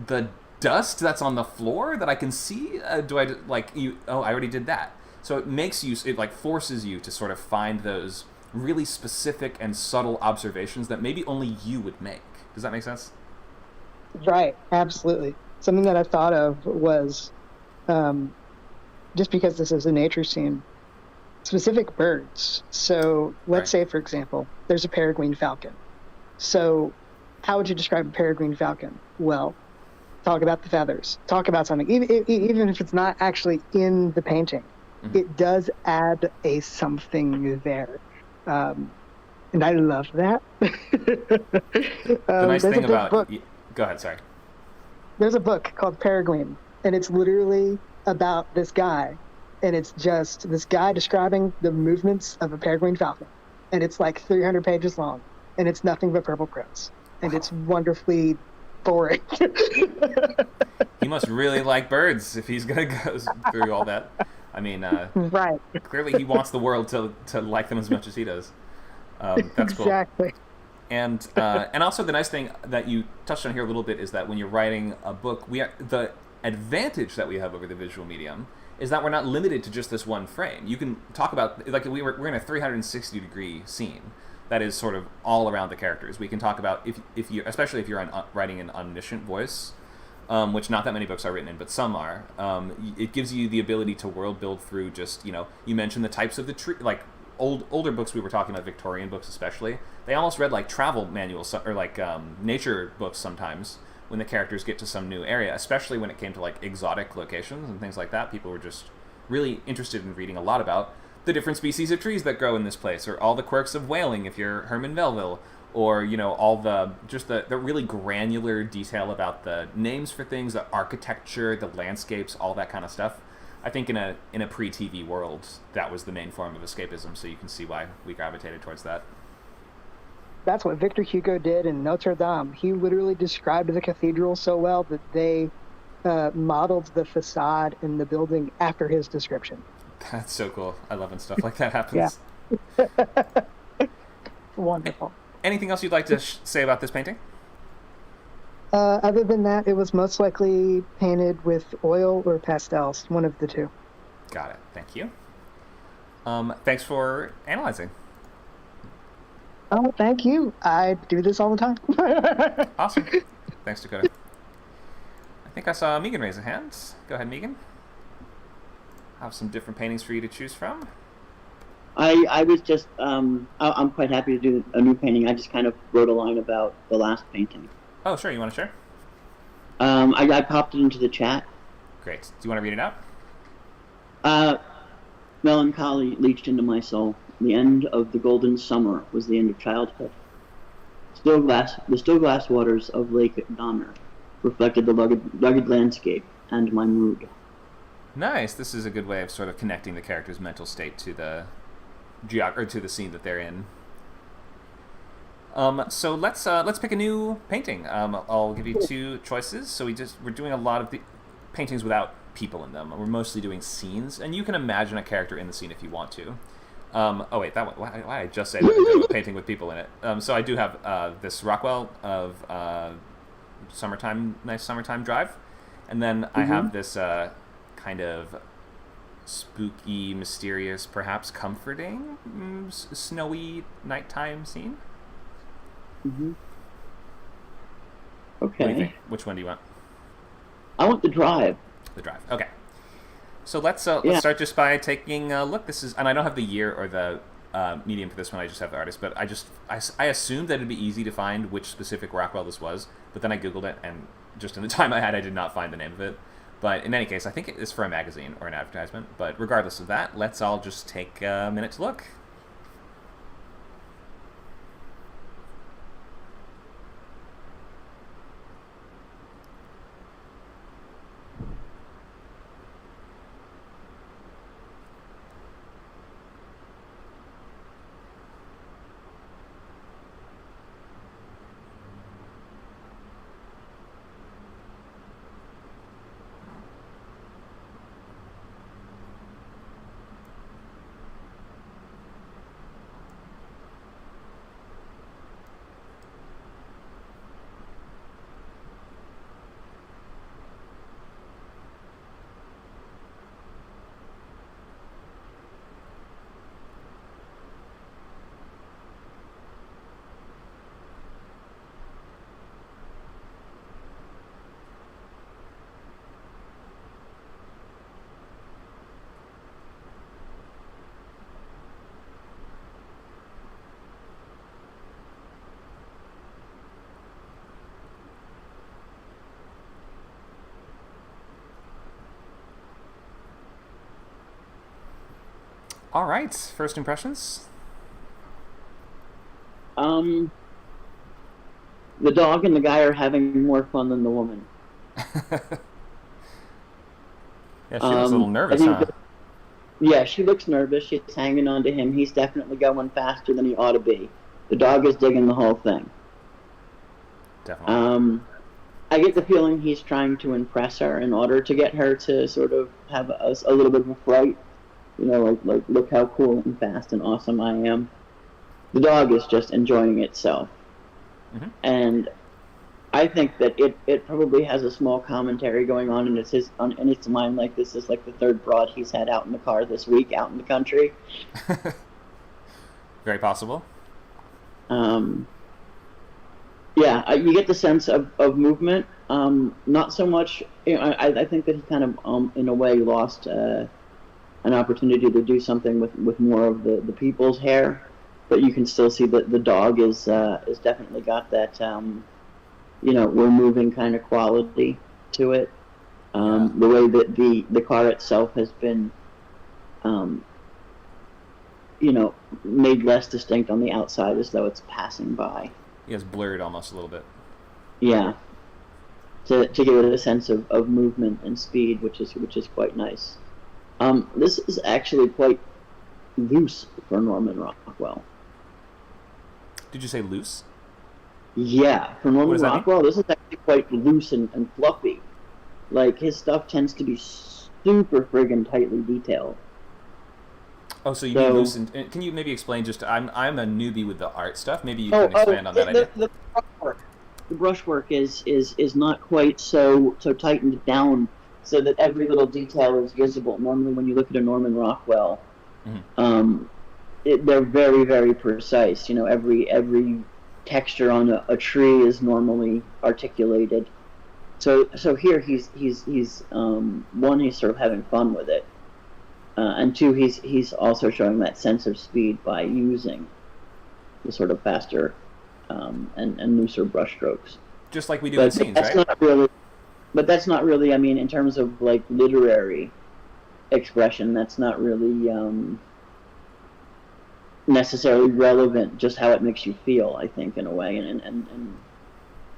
the dust that's on the floor that I can see? I already did that. So it makes you, it like forces you to sort of find those really specific and subtle observations that maybe only you would make. Does that make sense? Right, absolutely. Something that I thought of was, just because this is a nature scene, specific birds. So let's Right. say, for example, there's a peregrine falcon. So how would you describe a peregrine falcon? Well, talk about the feathers, talk about something, even if it's not actually in the painting, it does add a something there. And I love that. The nice There's a thing big about, book. go ahead, sorry. There's a book called Peregrine, and it's literally about this guy, and it's just this guy describing the movements of a peregrine falcon, and it's like 300 pages long, and it's nothing but purple prose, and Wow. it's wonderfully boring. He must really like birds if he's going to go through all that. I mean, Right. clearly he wants the world to like them as much as he does. That's cool. Exactly. And also the nice thing that you touched on here a little bit is that when you're writing a book, the advantage that we have over the visual medium is that we're not limited to just this one frame. You can talk about, like, we're in a 360-degree scene that is sort of all around the characters. We can talk about, if you, especially if you're writing an omniscient voice, which not that many books are written in, but some are. It gives you the ability to world build through just, you mentioned the types of the tree, like older books we were talking about, Victorian books especially. They almost read like travel manuals or like nature books sometimes when the characters get to some new area, especially when it came to like exotic locations and things like that. People were just really interested in reading a lot about the different species of trees that grow in this place, or all the quirks of whaling if you're Herman Melville, or all the really granular detail about the names for things, the architecture, the landscapes, all that kind of stuff. I think in a pre-TV world, that was the main form of escapism, so you can see why we gravitated towards that. That's what Victor Hugo did in Notre Dame. He literally described the cathedral so well that they modeled the facade in the building after his description. That's so cool. I love when stuff like that happens. Yeah. Wonderful. Anything else you'd like to say about this painting? Other than that, it was most likely painted with oil or pastels, one of the two. Got it. Thank you. Thanks for analyzing. Oh, thank you. I do this all the time. Awesome. Thanks, Dakota. I think I saw Megan raise a hand. Go ahead, Megan. I have some different paintings for you to choose from. I was just, I'm quite happy to do a new painting. I just kind of wrote a line about the last painting. Oh, sure. You want to share? I popped it into the chat. Great. Do you want to read it out? Melancholy leached into my soul. The end of the golden summer was the end of childhood. The still glass waters of Lake Donner reflected the rugged landscape and my mood. Nice. This is a good way of sort of connecting the character's mental state to the to the scene that they're in. So let's pick a new painting. I'll give you two choices. So we're doing a lot of the paintings without people in them. We're mostly doing scenes, and you can imagine a character in the scene if you want to. Oh wait, that one. Why did I just say that I do a painting with people in it? So I do have this Rockwell of nice summertime drive, and then I have this kind of spooky, mysterious, perhaps comforting, snowy nighttime scene. Mm-hmm. What do you Okay. think? Which one do you want? I want the drive. The drive. Okay. So let's Yeah. start just by taking a look. This is, and I don't have the year or the medium for this one. I just have the artist, but I assumed that it'd be easy to find which specific Rockwell this was, but then I googled it, and just in the time I had, I did not find the name of it. But in any case, I think it is for a magazine or an advertisement. But regardless of that, let's all just take a minute to look. All right, first impressions? The dog and the guy are having more fun than the woman. Yeah, she looks a little I nervous, think huh? Yeah, she looks nervous. She's hanging on to him. He's definitely going faster than he ought to be. The dog is digging the whole thing. Definitely. I get the feeling he's trying to impress her in order to get her to sort of have a little bit of a fright. You know, like look how cool and fast and awesome I am. The dog is just enjoying itself. Mm-hmm. And I think that it probably has a small commentary going on in its mind, like this is like the third broad he's had out in the car this week, out in the country. Very possible. Yeah, you get the sense of movement. Not so much. You know, I think that he kind of, in a way, lost an opportunity to do something with more of the people's hair, but you can still see that the dog is definitely got that. We're moving kind of quality to it. Yeah. The way that the car itself has been, made less distinct on the outside as though it's passing by. He has blurred almost a little bit. Yeah, to give it a sense of movement and speed, which is quite nice. This is actually quite loose for Norman Rockwell. Did you say loose? Yeah, for What Norman does that mean? Rockwell, this is actually quite loose and fluffy. Like, his stuff tends to be super friggin' tightly detailed. Oh, so you mean loose? And can you maybe explain? Just I'm a newbie with the art stuff. Maybe you can expand on that idea. The brushwork is not quite so tightened down so that every little detail is visible. Normally, when you look at a Norman Rockwell, Mm-hmm. they're very, very precise. You know, every texture on a tree is normally articulated. So here he's one, he's sort of having fun with it, and two, he's also showing that sense of speed by using the sort of faster and looser brushstrokes. Just like we do in scenes, that's right? not really. But that's not really. I mean, in terms of like literary expression, that's not really necessarily relevant. Just how it makes you feel, I think, in a way, and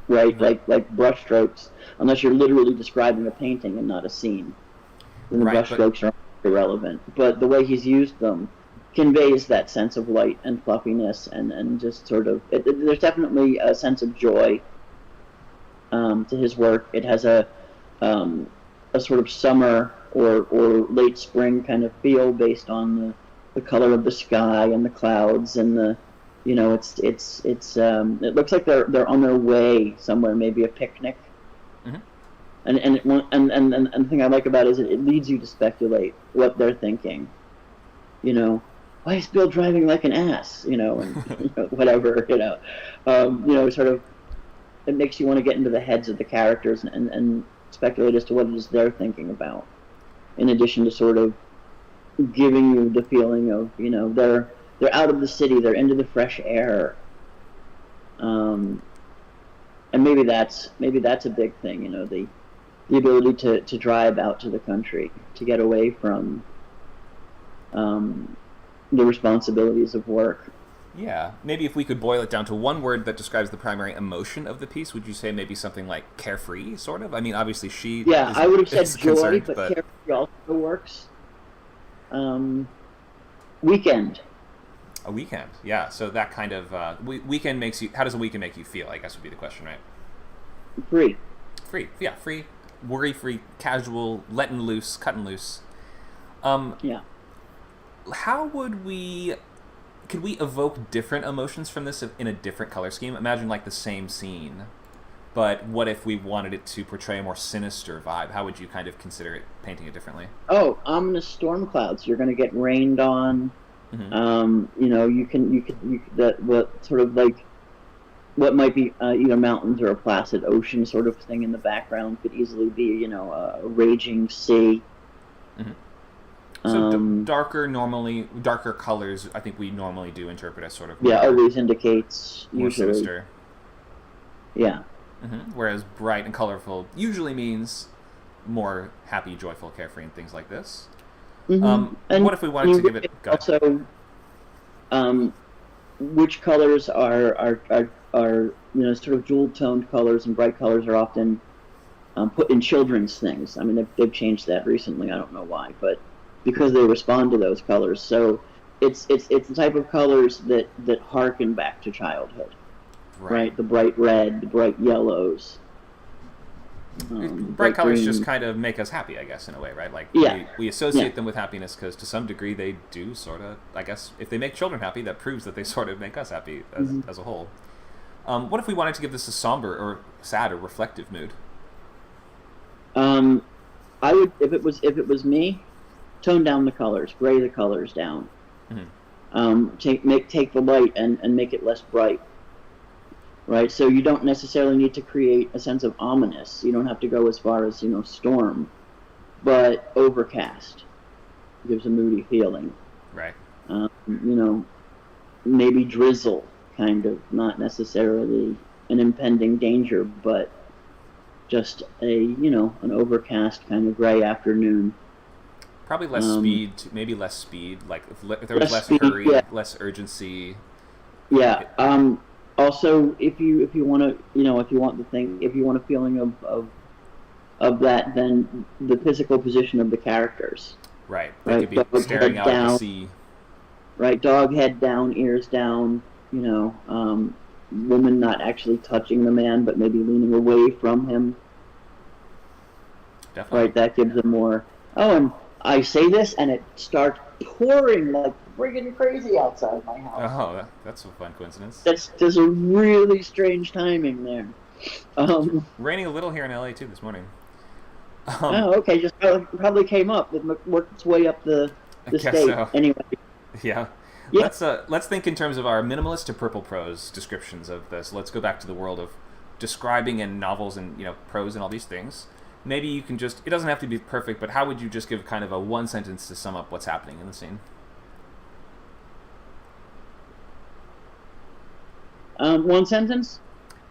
right, like brushstrokes. Unless you're literally describing a painting and not a scene, then the brushstrokes are irrelevant. But the way he's used them conveys that sense of light and fluffiness, and just sort of. There's definitely a sense of joy to his work. It has a sort of summer or late spring kind of feel based on the color of the sky and the clouds and the it looks like they're on their way somewhere, maybe a picnic. Mm-hmm. And the thing I like about it is it leads you to speculate what they're thinking. You know, why is Bill driving like an ass? You know, and whatever. Sort of. It makes you want to get into the heads of the characters and speculate as to what it is they're thinking about. In addition to sort of giving you the feeling of, they're out of the city, they're into the fresh air. And maybe that's a big thing, the ability to drive out to the country, to get away from the responsibilities of work. Yeah, maybe if we could boil it down to one word that describes the primary emotion of the piece, would you say maybe something like carefree, sort of? I mean, obviously she. Yeah, I would have said joy, but carefree also works. Weekend. A weekend, yeah. So that kind of weekend makes you. How does a weekend make you feel? I guess would be the question, right? Free. Free, yeah, free, worry-free, casual, letting loose, cutting loose. Yeah. How would we? Could we evoke different emotions from this in a different color scheme? Imagine like the same scene, but what if we wanted it to portray a more sinister vibe? How would you kind of consider it, painting it differently? Oh, ominous storm clouds. You're going to get rained on. Mm-hmm. You can what sort of like what might be either mountains or a placid ocean sort of thing in the background could easily be a raging sea. Mm-hmm. So darker colors, I think we normally do interpret as sort of always indicates more usually sinister. Yeah. Mm-hmm. Whereas bright and colorful usually means more happy, joyful, carefree, and things like this. And What if we wanted to give it? Go ahead. also, which colors are sort of jewel toned colors and bright colors are often put in children's things. I mean, they've changed that recently. I don't know why, but because they respond to those colors. So it's the type of colors that harken back to childhood, right? The bright red, the bright yellows. Bright colors just kind of make us happy, I guess, in a way, right? Like, we associate them with happiness because to some degree they do sort of, I guess, if they make children happy, that proves that they sort of make us happy as a whole. What if we wanted to give this a somber or sad or reflective mood? I would, if it was me, tone down the colors, gray the colors down. Take the light and make it less bright. Right, so you don't necessarily need to create a sense of ominous. You don't have to go as far as storm, but overcast gives a moody feeling. Right. Maybe drizzle, kind of, not necessarily an impending danger, but just an overcast kind of gray afternoon. Probably less speed, maybe less speed. Like if there was less speed, hurry, less urgency. Yeah. Also, if you want to, if you want a feeling of that, then the physical position of the characters. Right. They could be staring out at the sea. Right. Dog head down, ears down. Woman not actually touching the man, but maybe leaning away from him. Definitely. Right. That gives them more. Oh, and I say this, and it starts pouring like friggin' crazy outside my house. Oh, that's a fun coincidence. There's a really strange timing there. Raining a little here in LA too this morning. Okay, just probably came up. It worked its way up the state. So. Anyway. Yeah. Let's think in terms of our minimalist to purple prose descriptions of this. Let's go back to the world of describing in novels and prose and all these things. Maybe you can it doesn't have to be perfect, but how would you just give kind of a one sentence to sum up what's happening in the scene? One sentence?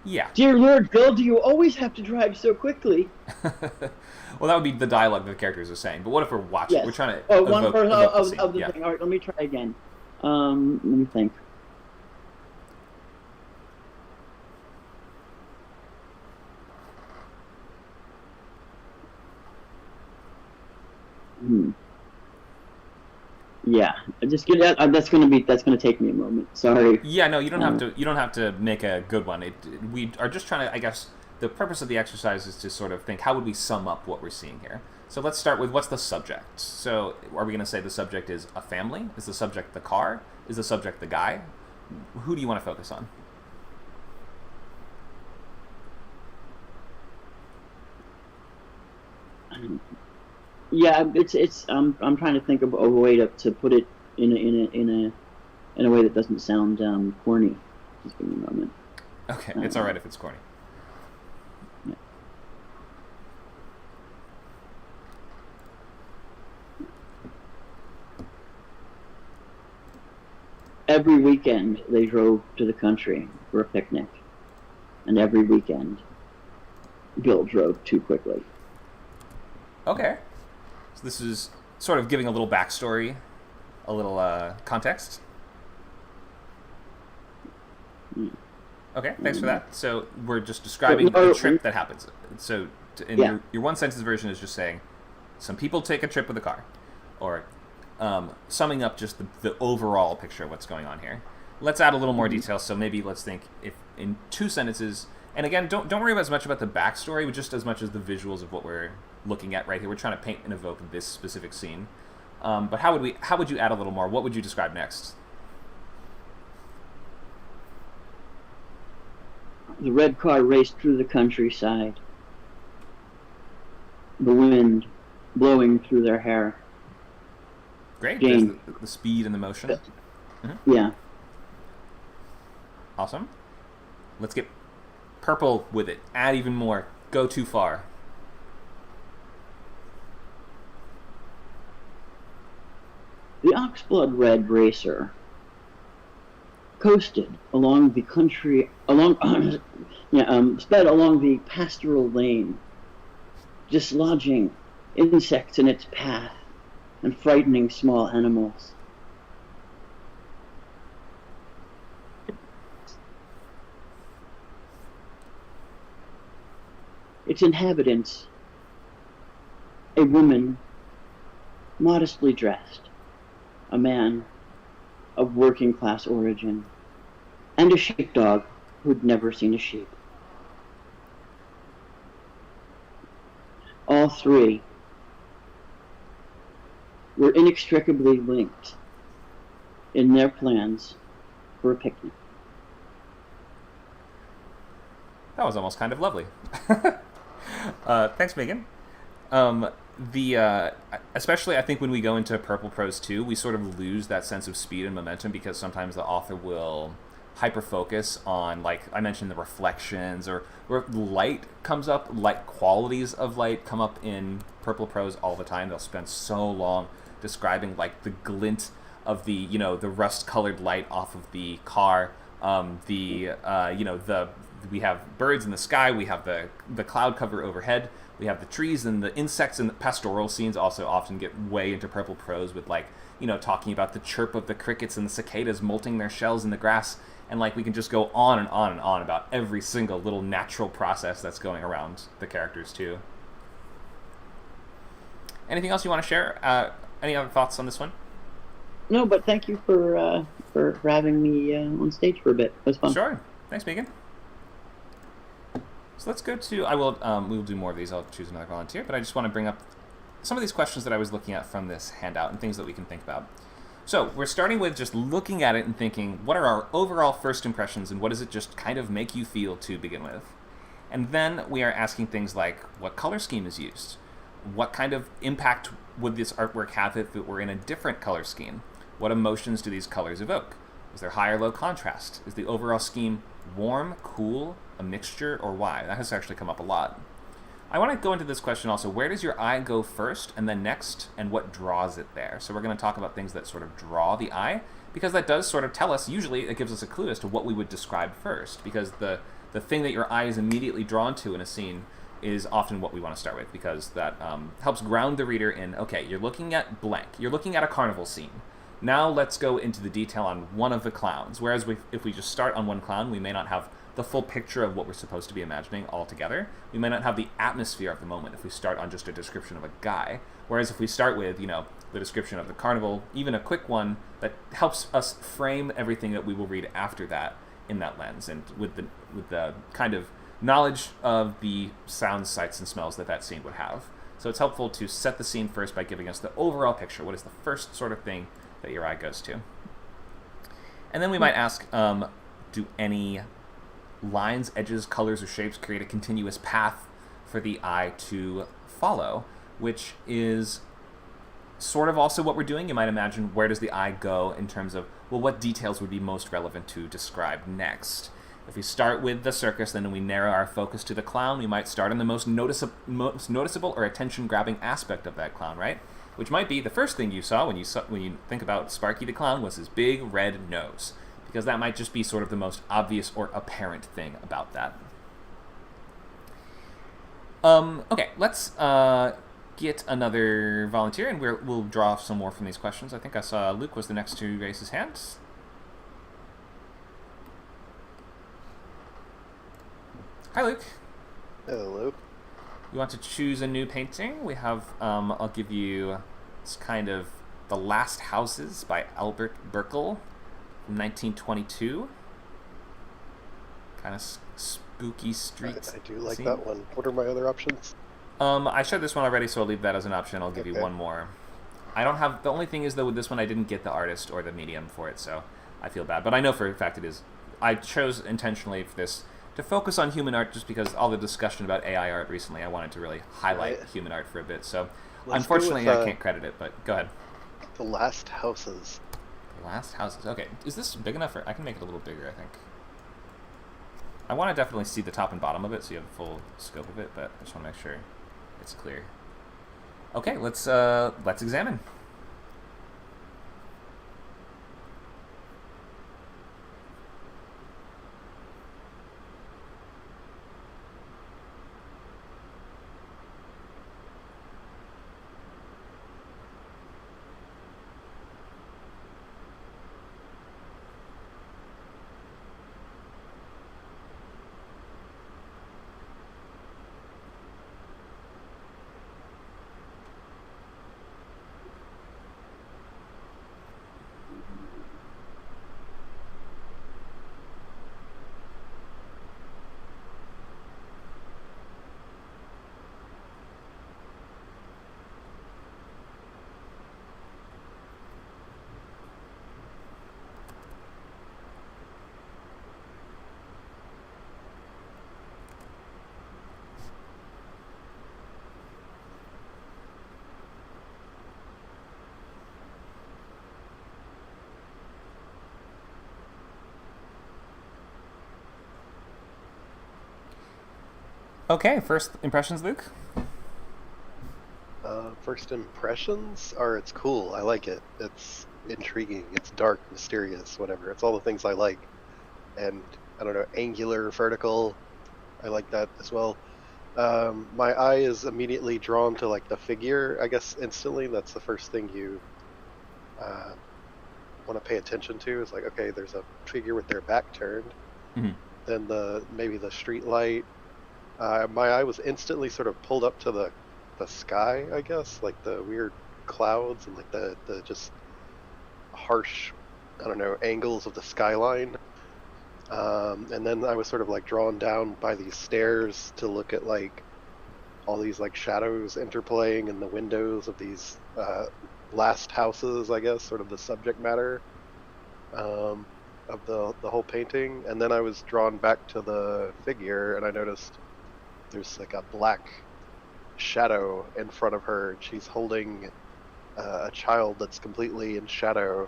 Yeah. Dear Lord, Bill, do you always have to drive so quickly? Well, that would be the dialogue that the characters are saying. But what if we're watching? Yes. We're trying to one person of the scene. thing. All right, let me try again. Let me think. Yeah, just get that. That's gonna take me a moment. Sorry. Yeah, no, you don't have to. You don't have to make a good one. We are just trying to. I guess the purpose of the exercise is to sort of think, how would we sum up what we're seeing here? So let's start with what's the subject. So are we going to say the subject is a family? Is the subject the car? Is the subject the guy? Who do you want to focus on? Yeah, it's. I'm trying to think of a way to put it in a way that doesn't sound corny. Just give me a moment. Okay, it's all right if it's corny. Yeah. Every weekend they drove to the country for a picnic, and every weekend Bill drove too quickly. Okay. So this is sort of giving a little backstory, a little context. Okay, thanks for that. So we're just describing the trip that happens. So your one sentence version is just saying, some people take a trip with a car, or summing up just the overall picture of what's going on here. Let's add a little more detail. So maybe let's think if in 2 sentences. And again, don't worry about as much about the backstory, but just as much as the visuals of what we're looking at right here. We're trying to paint and evoke this specific scene. But how would you add a little more? What would you describe next? The red car raced through the countryside. The wind blowing through their hair. Great. There's the speed and the motion. Mm-hmm. Yeah. Awesome. Let's get purple with it. Add even more. Go too far. The Oxblood Red Racer coasted along the country, sped along the pastoral lane, dislodging insects in its path and frightening small animals. Its inhabitants, a woman modestly dressed, a man of working class origin, and a sheepdog who'd never seen a sheep. All three were inextricably linked in their plans for a picnic. That was almost kind of lovely. Thanks, Megan. Especially I think when we go into purple prose 2, we sort of lose that sense of speed and momentum because sometimes the author will hyper focus on, like I mentioned, the reflections or where light comes up, light qualities of light come up in purple prose all the time. They'll spend so long describing like the glint of the the rust colored light off of the car, we have birds in the sky, we have the cloud cover overhead, we have the trees, and the insects, and the pastoral scenes also often get way into purple prose with like talking about the chirp of the crickets and the cicadas molting their shells in the grass, and like we can just go on and on and on about every single little natural process that's going around the characters too. Anything else you want to share? Any other thoughts on this one? No, but thank you for having me on stage for a bit. It was fun. Sure. Thanks, Megan. So let's go to, we will do more of these. I'll choose another volunteer, but I just want to bring up some of these questions that I was looking at from this handout and things that we can think about. So we're starting with just looking at it and thinking, what are our overall first impressions and what does it just kind of make you feel to begin with? And then we are asking things like, what color scheme is used? What kind of impact would this artwork have if it were in a different color scheme? What emotions do these colors evoke? Is there high or low contrast? Is the overall scheme warm, cool, a mixture, or why? That has actually come up a lot. I want to go into this question also, where does your eye go first and then next, and what draws it there? So we're going to talk about things that sort of draw the eye, because that does sort of tell us, usually it gives us a clue as to what we would describe first, because the thing that your eye is immediately drawn to in a scene is often what we want to start with, because that helps ground the reader in, okay, you're looking at blank, you're looking at a carnival scene. Now let's go into the detail on one of the clowns, whereas if we just start on one clown, we may not have the full picture of what we're supposed to be imagining altogether. We may not have the atmosphere of the moment if we start on just a description of a guy. Whereas if we start with, the description of the carnival, even a quick one, that helps us frame everything that we will read after that in that lens, and with the kind of knowledge of the sounds, sights, and smells that scene would have. So it's helpful to set the scene first by giving us the overall picture. What is the first sort of thing that your eye goes to? And then we might ask, do any lines, edges, colors, or shapes create a continuous path for the eye to follow, which is sort of also what we're doing. You might imagine, where does the eye go in terms of, well, what details would be most relevant to describe next? If we start with the circus, then we narrow our focus to the clown, we might start on the most noticeable or attention-grabbing aspect of that clown, right? Which might be the first thing you saw when you think about Sparky the Clown was his big red nose, because that might just be sort of the most obvious or apparent thing about that. Okay, let's get another volunteer, and we'll draw off some more from these questions. I think I saw Luke was the next to raise his hand. Hi, Luke. Hello. You want to choose a new painting? We have, I'll give you, it's kind of The Last Houses by Albert Birkel. 1922. Kind of spooky street. I do like scene. that one. What are my other options? I showed this one already, so I'll leave that as an option. I'll give you one more. I don't have, the only thing is though with this one I didn't get the artist or the medium for it, so I feel bad. But I know for a fact it is. I chose intentionally for this to focus on human art just because all the discussion about AI art recently, I wanted to really highlight human art for a bit. So unfortunately I can't credit it, but go ahead. The Last Houses. Last Houses. Okay, is this big enough? I can make it a little bigger, I think. I want to definitely see the top and bottom of it so you have the full scope of it, but I just want to make sure it's clear. Okay, let's examine. Okay, first impressions, Luke? First impressions are it's cool. I like it. It's intriguing. It's dark, mysterious, whatever. It's all the things I like. And I don't know, angular, vertical. I like that as well. My eye is immediately drawn to like the figure. I guess instantly, that's the first thing you want to pay attention to. Is like, okay, there's a figure with their back turned. Mm-hmm. Then maybe the street light. My eye was instantly sort of pulled up to the sky, I guess, like the weird clouds and like the just harsh, I don't know, angles of the skyline. And then I was sort of like drawn down by these stairs to look at like all these like shadows interplaying in the windows of these last houses, I guess, sort of the subject matter of the whole painting. And then I was drawn back to the figure, and I noticed there's like a black shadow in front of her, and she's holding a child that's completely in shadow.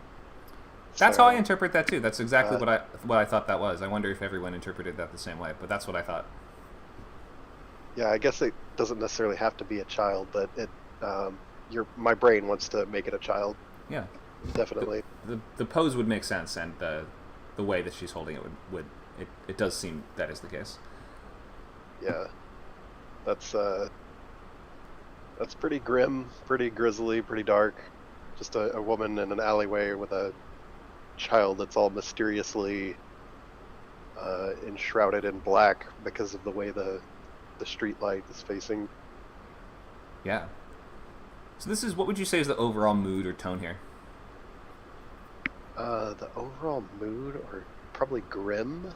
That's So, how I interpret that too. That's exactly uh, what I thought that was. I wonder if everyone interpreted that the same way, but that's what I thought. yeah, I guess it doesn't necessarily have to be a child, but it my brain wants to make it a child, Yeah, definitely. the pose would make sense, and the way that she's holding it would it does seem that is the case. Yeah, that's pretty grim, pretty grisly, pretty dark. Just a woman in an alleyway with a child that's all mysteriously enshrouded in black because of the way the street light is facing. Yeah. So this is, what would you say is the overall mood or tone here? The overall mood, or probably grim,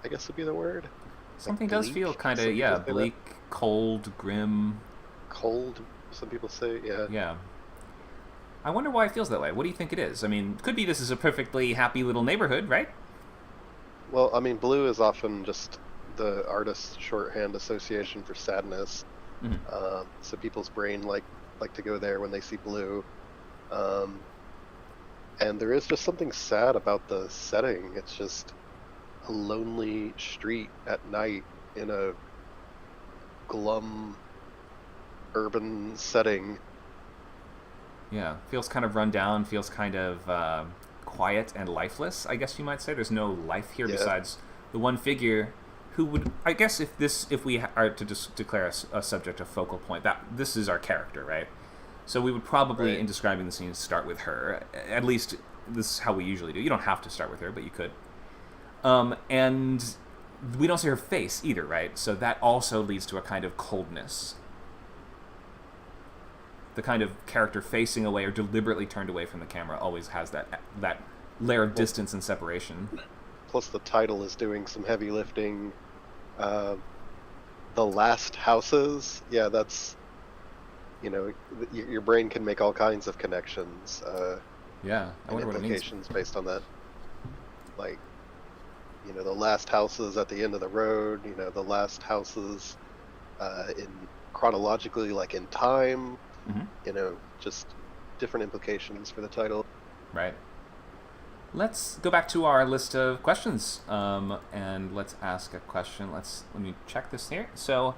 I guess would be the word. Something Like does bleak, feel kind some of, yeah, people say that. bleak, cold, grim. Cold, some people say, yeah. Yeah. I wonder why it feels that way. What do you think it is? I mean, could be this is a perfectly happy little neighborhood, right? Well, I mean, blue is often just the artist's shorthand association for sadness. Mhm. So people's brain like to go there when they see blue. And there is just something sad about the setting. It's just a lonely street at night in a glum urban setting. Yeah, feels kind of run down, feels kind of quiet and lifeless, I guess you might say. There's no life here Yeah. besides the one figure who would, I guess if we are to just declare a subject a focal point, that this is our character, right? So we would probably, Right. in describing the scene, start with her. At least this is how we usually do. You don't have to start with her, but you could. And we don't see her face either, right? So that also leads to a kind of coldness. The kind of character facing away or deliberately turned away from the camera always has that layer of distance and separation. Plus the title is doing some heavy lifting. The last houses, yeah, that's, your brain can make all kinds of connections Yeah, I and wonder what it means. implications based on that. Like, the last houses at the end of the road, the last houses in chronologically, like in time, Hmm. just different implications for the title. Right. Let's go back to our list of questions, and let's ask a question. Let me check this here. So,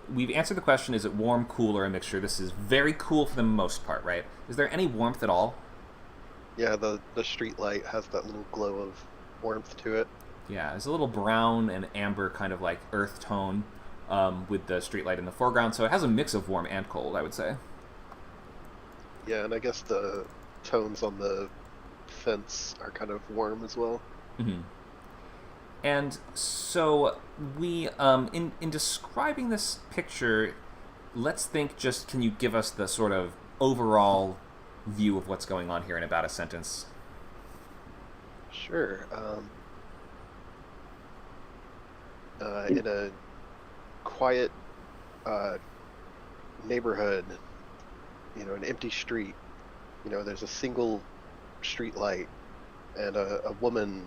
we've answered the question: is it warm, cool, or a mixture? This is very cool for the most part, right? Is there any warmth at all? Yeah, the street light has that little glow of warmth to it. Yeah, it's a little brown and amber, kind of like earth tone, with the streetlight in the foreground. So it has a mix of warm and cold, I would say. Yeah, and I guess the tones on the fence are kind of warm as well. Mm-hmm. And so we, in describing this picture, let's think. Just can you give us the sort of overall view of what's going on here in about a sentence? Sure. In a quiet neighborhood, an empty street, there's a single street light, and a woman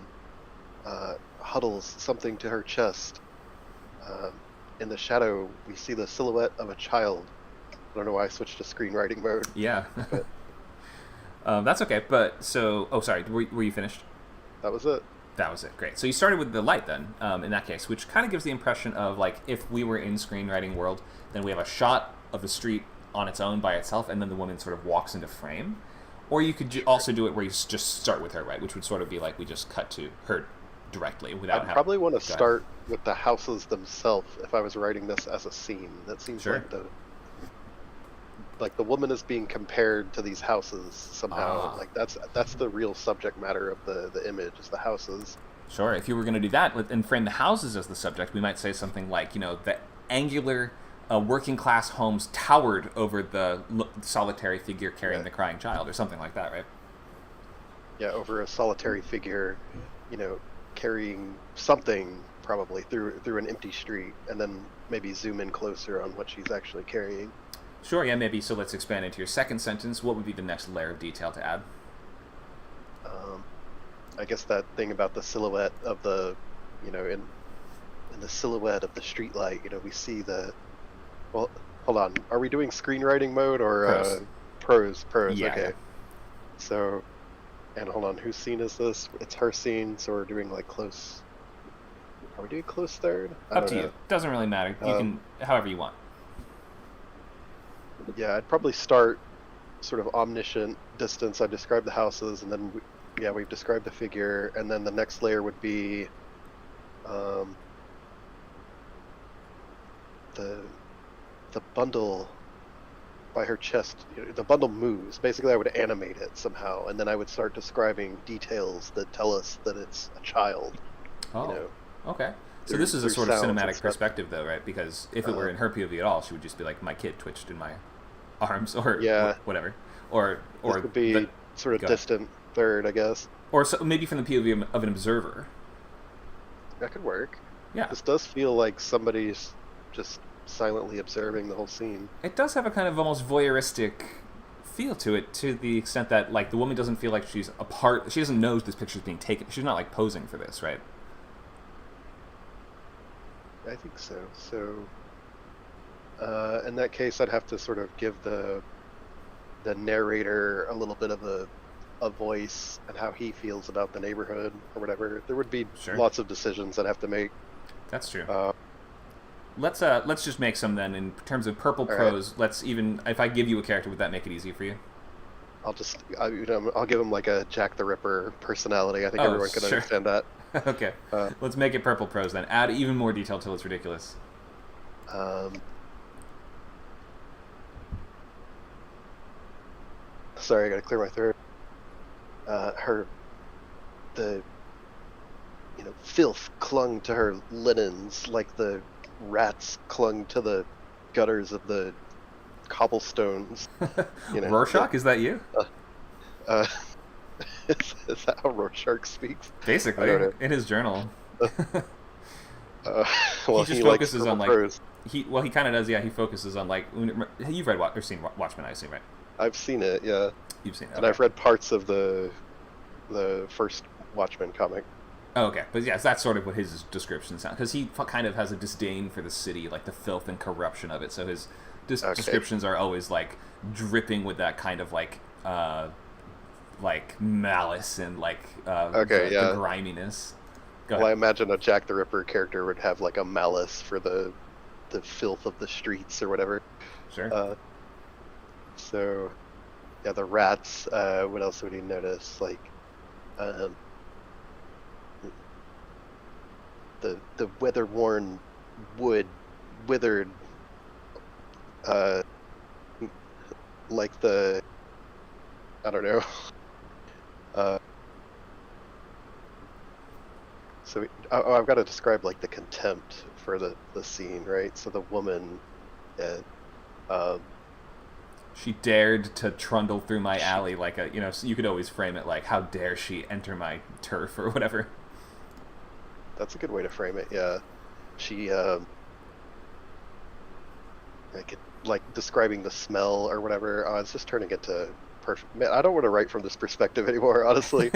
huddles something to her chest. In the shadow, we see the silhouette of a child. I don't know why I switched to screenwriting mode. Yeah. But That's okay. But so, oh, sorry. Were you finished? that was it. That was it. Great. So you started with the light then, in that case, which kind of gives the impression of like if we were in screenwriting world, then we have a shot of the street on its own by itself, and then the woman sort of walks into frame. Or you could also do it where you just start with her, right? Which would sort of be like we just cut to her directly without having... I'd probably want to start with the houses themselves if I was writing this as a scene. That seems like the woman is being compared to these houses somehow. Like that's the real subject matter of the image, is the houses. Sure. If you were going to do that and frame the houses as the subject, we might say something like, the angular working class homes towered over the solitary figure carrying the crying child, or something like that, right? Yeah, over a solitary figure, carrying something probably through an empty street, and then maybe zoom in closer on what she's actually carrying. Sure, yeah, maybe. So let's expand into your second sentence. What would be the next layer of detail to add? I guess that thing about the silhouette of the, in the silhouette of the street light, we see the... Well, hold on. Are we doing screenwriting mode or prose? Yeah, okay. Yeah. So, and hold on, whose scene is this? It's her scene, so we're doing like close... Are we doing close third? Up to you. Doesn't really matter. You can, however you want. Yeah, I'd probably start sort of omniscient distance. I describe the houses, and then we've described the figure, and then the next layer would be the bundle by her chest. The bundle moves. Basically, I would animate it somehow, and then I would start describing details that tell us that it's a child. Okay. So this is a sort of cinematic perspective, though, right? Because if it were in her POV at all, she would just be like, my kid twitched in my arms, or whatever. Or this would be sort of distant third, I guess. Or so, maybe from the POV of an observer. That could work. Yeah. This does feel like somebody's just silently observing the whole scene. It does have a kind of almost voyeuristic feel to it, to the extent that like the woman doesn't feel like she's a part. She doesn't know this picture's being taken. She's not like posing for this, right? I think so. So, in that case, I'd have to sort of give the narrator a little bit of a voice and how he feels about the neighborhood or whatever. There would be lots of decisions I'd have to make. That's true. Let's just make some then in terms of purple prose. Right. Let's even if I give you a character, would that make it easy for you? I'll give him like a Jack the Ripper personality. I think everyone can understand that. Okay. Let's make it purple prose then. Add even more detail till it's ridiculous. Sorry, I gotta clear my throat. Filth clung to her linens like the rats clung to the gutters of the cobblestones. Rorschach, is that you? Is that how Rorschach speaks? Basically, in his journal. Well, he just focuses on like prose. He kind of does. Yeah, he focuses on like you've read or seen Watchmen, I assume, right? I've seen it. Yeah. You've seen it, and I've read parts of the first Watchmen comic. Oh, okay, but yes, that's sort of what his description sounds, because he kind of has a disdain for the city, like the filth and corruption of it. So his descriptions are always like dripping with that kind of like malice and like the griminess. Well, I imagine a Jack the Ripper character would have like a malice for the filth of the streets or whatever. Sure. So, yeah, the rats. What else would he notice? Like, the weather-worn wood withered, like the, I don't know. So I've got to describe like the contempt for the scene, right? So the woman, she dared to trundle through my alley like a, so you could always frame it like, how dare she enter my turf or whatever. That's a good way to frame it. Yeah, she like describing the smell or whatever. It's just turning it to perfect. Man, I don't want to write from this perspective anymore, honestly.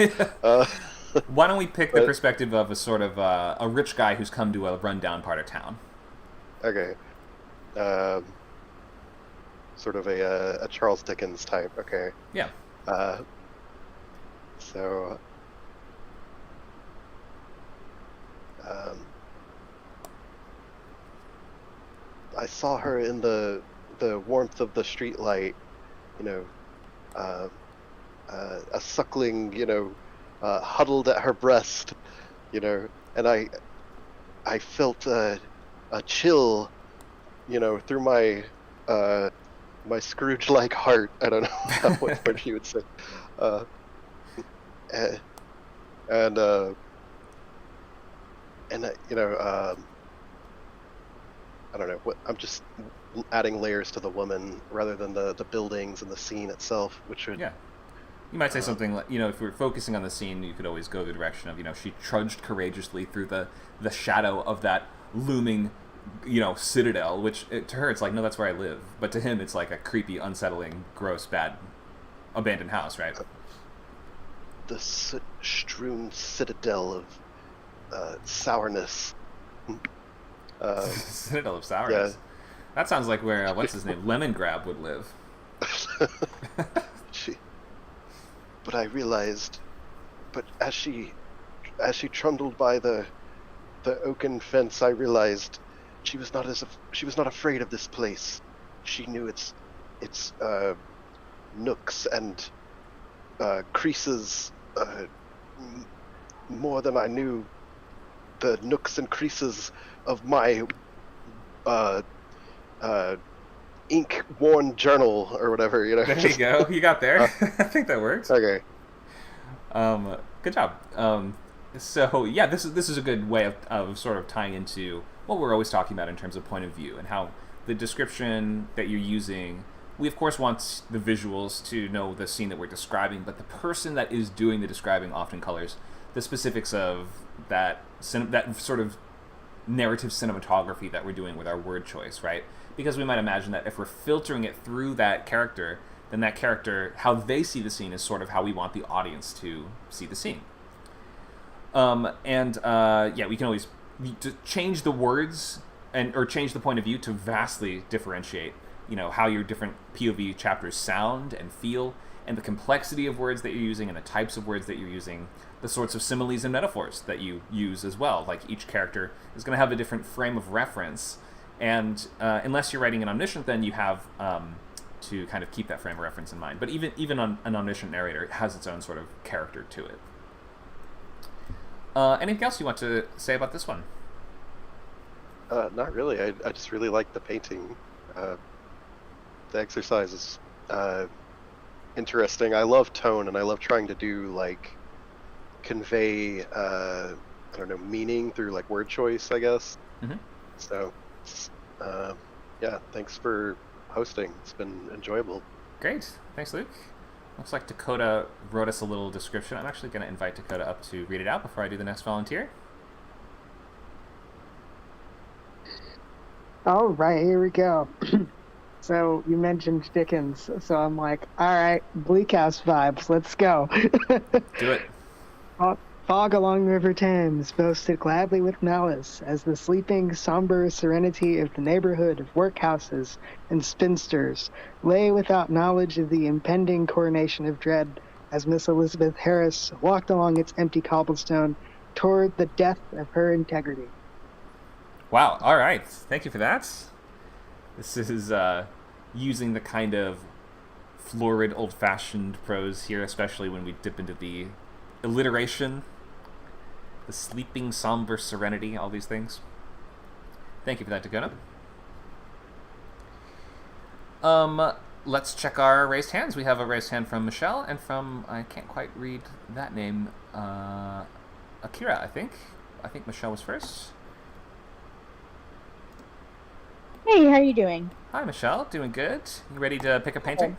Why don't we pick the perspective of a sort of a rich guy who's come to a rundown part of town? Okay. Sort of a Charles Dickens type. Okay. Yeah. So Um, I saw her in the warmth of the streetlight, you know, uh, a suckling, huddled at her breast, and I felt a chill, through my Scrooge-like heart. I don't know what word you would say. Uh, and I don't know what I'm just adding layers to the woman rather than the buildings and the scene itself, which would Yeah. You might say something like, if we're focusing on the scene, you could always go the direction of, she trudged courageously through the shadow of that looming, citadel, which to her it's like, no, that's where I live. But to him, it's like a creepy, unsettling, gross, bad, abandoned house, right? The soot-strewn citadel of sourness. Citadel of sourness. Yeah. That sounds like where, what's his name, Lemon Grab would live. But I realized, as she trundled by the oaken fence, I realized she was not afraid of this place. She knew its nooks and creases more than I knew the nooks and creases of my ink-worn journal or whatever, There you go. You got there. I think that works. Okay. Good job. So yeah, this is a good way of sort of tying into what we're always talking about in terms of point of view and how the description that you're using. We of course want the visuals to know the scene that we're describing, but the person that is doing the describing often colors the specifics of that sort of narrative cinematography that we're doing with our word choice, right? Because we might imagine that if we're filtering it through that character, then that character, how they see the scene is sort of how we want the audience to see the scene. We can always change the words or change the point of view to vastly differentiate, how your different POV chapters sound and feel, and the complexity of words that you're using and the types of words that you're using, the sorts of similes and metaphors that you use as well. Like each character is going to have a different frame of reference, and unless you're writing an omniscient, then you have to kind of keep that frame of reference in mind. But even on an omniscient narrator, it has its own sort of character to it. Anything else you want to say about this one? Not really. I just really like the painting. The exercise is interesting. I love tone, and I love trying to do convey meaning through word choice, I guess. Mm-hmm. So thanks for hosting. It's been enjoyable. Great. Thanks, Luke. Looks like Dakota wrote us a little description. I'm actually going to invite Dakota up to read it out before I do the next volunteer. All right, here we go. So you mentioned Dickens, so I'm like, all right, Bleak House vibes, let's go. Do it. Fog along the River Thames boasted gladly with malice as the sleeping, somber serenity of the neighborhood of workhouses and spinsters lay without knowledge of the impending coronation of dread as Miss Elizabeth Harris walked along its empty cobblestone toward the death of her integrity. Wow, all right. Thank you for that. This is using the kind of florid, old-fashioned prose here, especially when we dip into the alliteration, the sleeping, somber serenity, all these things. Thank you for that, Dakota. Let's check our raised hands. We have a raised hand from Michelle and from, I can't quite read that name, Akira, I think. I think Michelle was first. Hey, how you doing? Hi, Michelle. Doing good. You ready to pick a painting?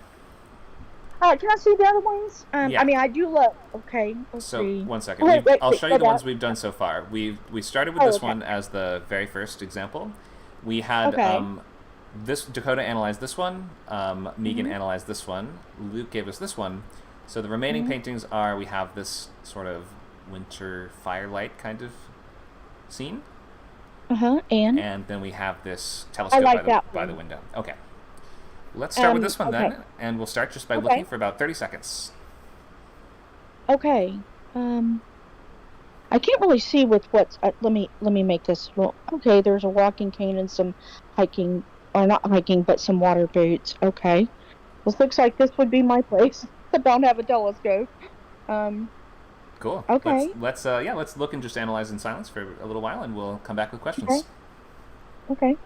Can I see the other ones? Yeah. I mean, I do love... Okay, let's So, see. one second. I'll show you the ones we've done so far. We started with this one as the very first example. We had this Dakota analyzed this one. Megan analyzed this one. Luke gave us this one. So the remaining paintings are, we have this sort of winter firelight kind of scene. And then we have this telescope by the window. Okay. Let's start with this one then, and we'll start just by looking for about 30 seconds. Okay. I can't really see with what's. Let me make this. Well, okay, there's a walking cane and some hiking, or not hiking, but some water boots. Okay, this looks like this would be my place. I don't have a telescope. Um. Cool. Okay. Let's look and just analyze in silence for a little while, and we'll come back with Okay. questions. Okay.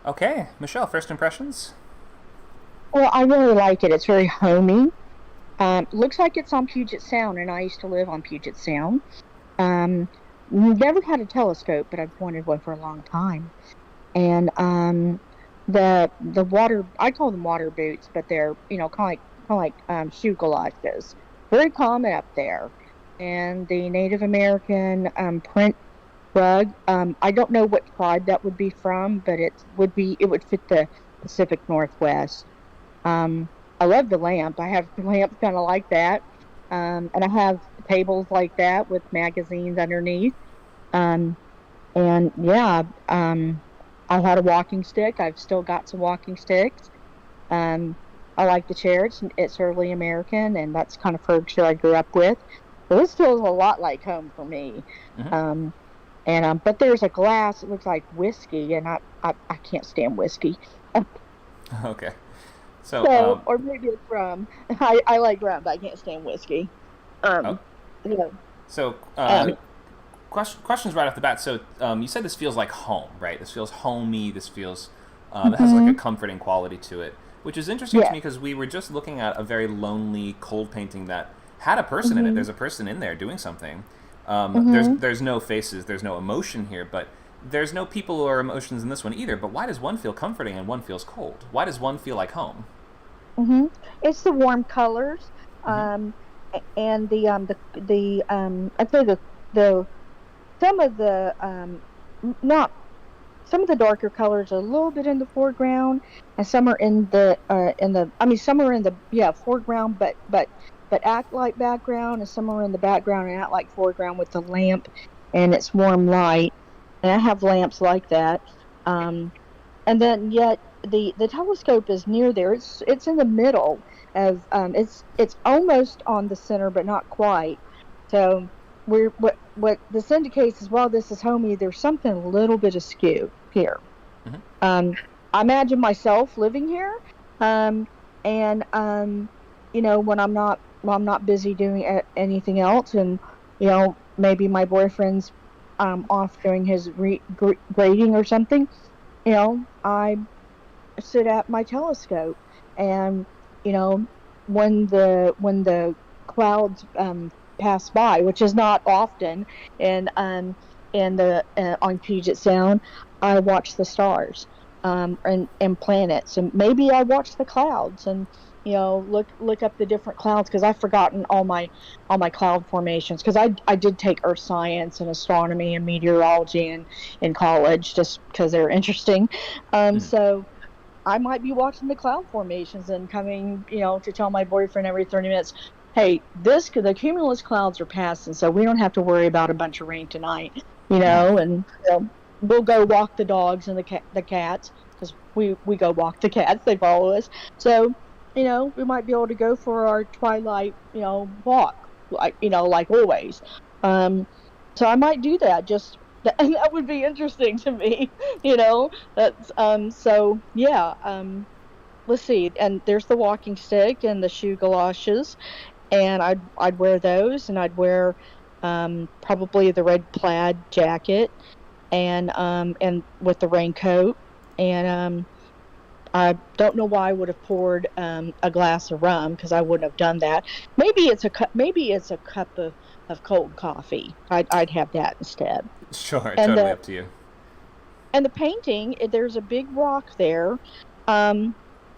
Okay, Michelle, first impressions? Well, I really like it. It's very homey. Looks like it's on Puget Sound, and I used to live on Puget Sound. Um, Never had a telescope, but I've wanted one for a long time. And the water, I call them water boots, but they're kind of like shoe galoshes. Very common up there. And the Native American print rug. I don't know what tribe that would be from, but it would fit the Pacific Northwest. Um, I love the lamp. I have lamps kind of like that. And I have tables like that with magazines underneath. Um, and yeah, I had a walking stick. I've still got some walking sticks. Um, I like the chair. It's early American, and that's kind of furniture I grew up with. So this feels a lot like home for me. Mm-hmm. And but there's a glass. It looks like whiskey, and I can't stand whiskey. Okay. So, or maybe it's rum. I like rum, but I can't stand whiskey. Oh, Um, you know, so um, questions right off the bat. So you said this feels like home, right? This feels homey. This feels it has like a mhm, comforting quality to it, which is interesting to yeah, me because we were just looking at a very lonely cold painting that had a person in it. mhm, There's a person in there doing something. mhm, There's no faces. There's no emotion here, but there's no people or emotions in this one either. But why does one feel comforting and one feels cold? Why does one feel like home? mhm. It's the warm colors, Mm-hmm. um, and I'd say the some of the not some of the darker colors are a little bit in the foreground, and some are some are in the foreground, but act like background, and some are in the background and act like foreground with the lamp and its warm light. And I have lamps like that. Um, and then yet the telescope is near there. It's in the middle of it's almost on the center, but not quite. So what this indicates is while this is homey, there's something a little bit askew here. Mm-hmm. Um, I imagine myself living here, um, and when I'm not busy doing anything else, and maybe my boyfriend's off doing his grading or something. I sit at my telescope, and you know when the clouds pass by, which is not often in the on Puget Sound, I watch the stars and planets, and maybe I watch the clouds and look up the different clouds, because I've forgotten all my cloud formations, because I did take earth science and astronomy and meteorology in college, just because they're interesting. Mm-hmm. So I might be watching the cloud formations and coming, to tell my boyfriend every 30 minutes, hey, the cumulus clouds are passing, so we don't have to worry about a bunch of rain tonight, Mm-hmm. and we'll go walk the dogs and the cats, because we go walk the cats, they follow us. So, we might be able to go for our twilight, walk, like always. Um, so I might do that, just and that would be interesting to me, that's so yeah. Let's see, and there's the walking stick and the shoe galoshes, and I'd wear those, and I'd wear probably the red plaid jacket, and with the raincoat, and I don't know why I would have poured a glass of rum, because I wouldn't have done that. Maybe it's a cup. Maybe it's a cup of cold coffee. I'd have that instead. Sure, And totally the up to you. and the painting, there's a big rock there. I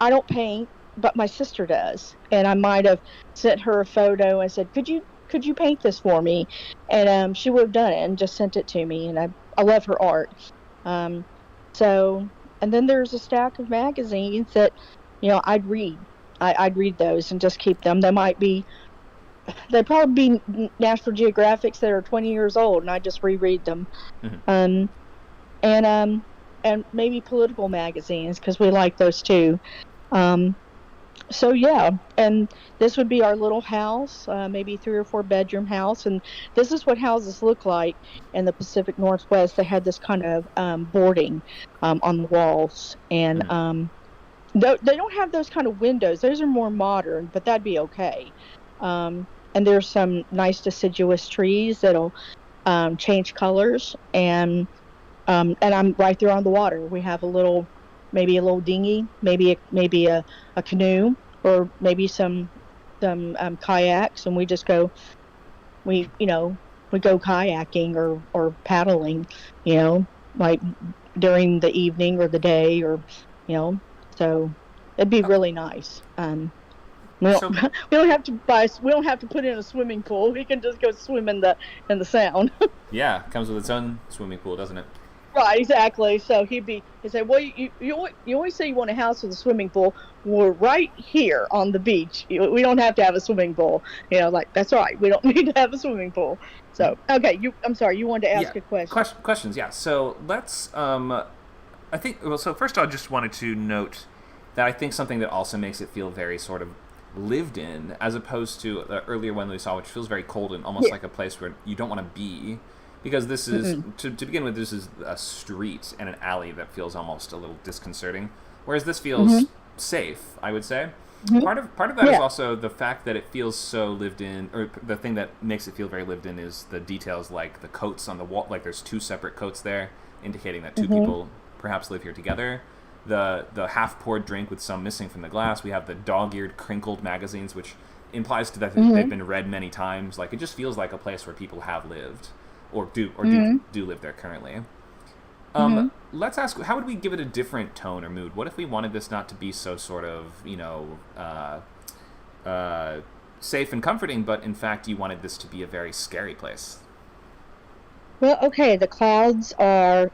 don't paint, but my sister does, and I might have sent her a photo and said, "Could you paint this for me?" And she would have done it and just sent it to me. And I love her art. Um, so, and then there's a stack of magazines that, I'd read. I'd read those and just keep them. They'd probably be National Geographics that are 20 years old, and I just reread them. Mhm. Um, and maybe political magazines, because we like those too. Um, so yeah, and this would be our little house, maybe 3 or 4 bedroom house, and this is what houses look like in the Pacific Northwest. They had this kind of boarding on the walls, and Mhm. they don't have those kind of windows. Those are more modern, but that'd be okay. And there's some nice deciduous trees that'll change colors, and I'm right there on the water. We have maybe a little dinghy, maybe a canoe, or maybe some kayaks, and we just go. We you know we go kayaking or paddling, like during the evening or the day, or you know. So it'd be really nice. We don't So we don't have to put in a swimming pool. We can just go swim in the sound. yeah, comes with its own swimming pool, doesn't it? Right, exactly. So he'd say, "Well, you always say you want a house with a swimming pool. We're right here on the beach. We don't have to have a swimming pool. Like, that's right. We don't need to have a swimming pool." So, okay, I'm sorry, you wanted to Yeah. ask a question. Questions. Yeah. So let's. I think. Well, so first, I just wanted to note that I think something that also makes it feel very sort of lived in, as opposed to the earlier one we saw, which feels very cold and almost Yeah. like a place where you don't want to be. Because this is, to begin with, this is a street and an alley that feels almost a little disconcerting. Whereas this feels safe, I would say. Part of that is Yeah. also the fact that it feels so lived in, or the thing that makes it feel very lived in is the details, like the coats on the wall. Like there's 2 separate coats there, indicating that 2 people perhaps live here together. The half-poured drink with some missing from the glass. We have the dog-eared, crinkled magazines, which implies that they've been read many times. Like it just feels like a place where people have lived, or do live there currently. Let's ask, how would we give it a different tone or mood? What if we wanted this not to be so sort of, safe and comforting, but in fact you wanted this to be a very scary place? Well, okay, the clouds are,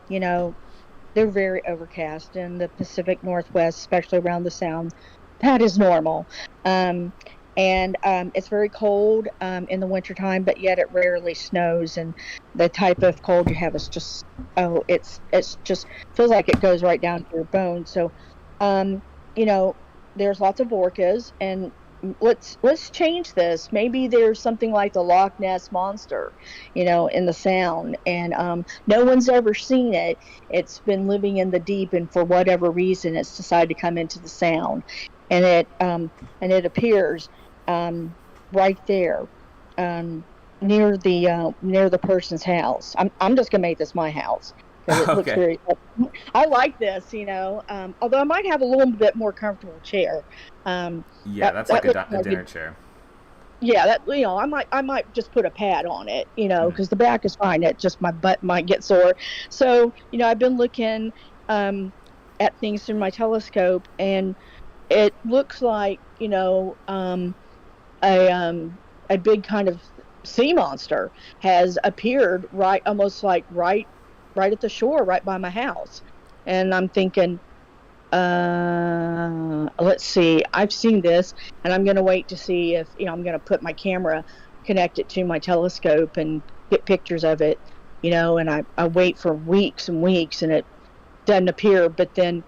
they're very overcast in the Pacific Northwest, especially around the Sound. That is normal. And it's very cold in the wintertime, but yet it rarely snows. And the type of cold you have is just, it's just feels like it goes right down to your bones. So, there's lots of orcas, and let's change this. Maybe there's something like the Loch Ness monster, in the Sound, and no one's ever seen it. It's been living in the deep, and for whatever reason, it's decided to come into the Sound, and it appears right there, near the person's house. I'm just gonna make this my house, because it looks Okay. very. I like this, although I might have a little bit more comfortable chair. Yeah, that's like looks a dinner chair. Yeah, that I might just put a pad on it, because the back is fine. It just, my butt might get sore. So I've been looking at things through my telescope, and it looks like a big kind of sea monster has appeared almost like right at the shore, right by my house. And I'm thinking, let's see, I've seen this, and I'm going to wait to see if I'm going to put my camera, connect it to my telescope, and get pictures of it, and I wait for weeks and weeks, and it doesn't appear. But then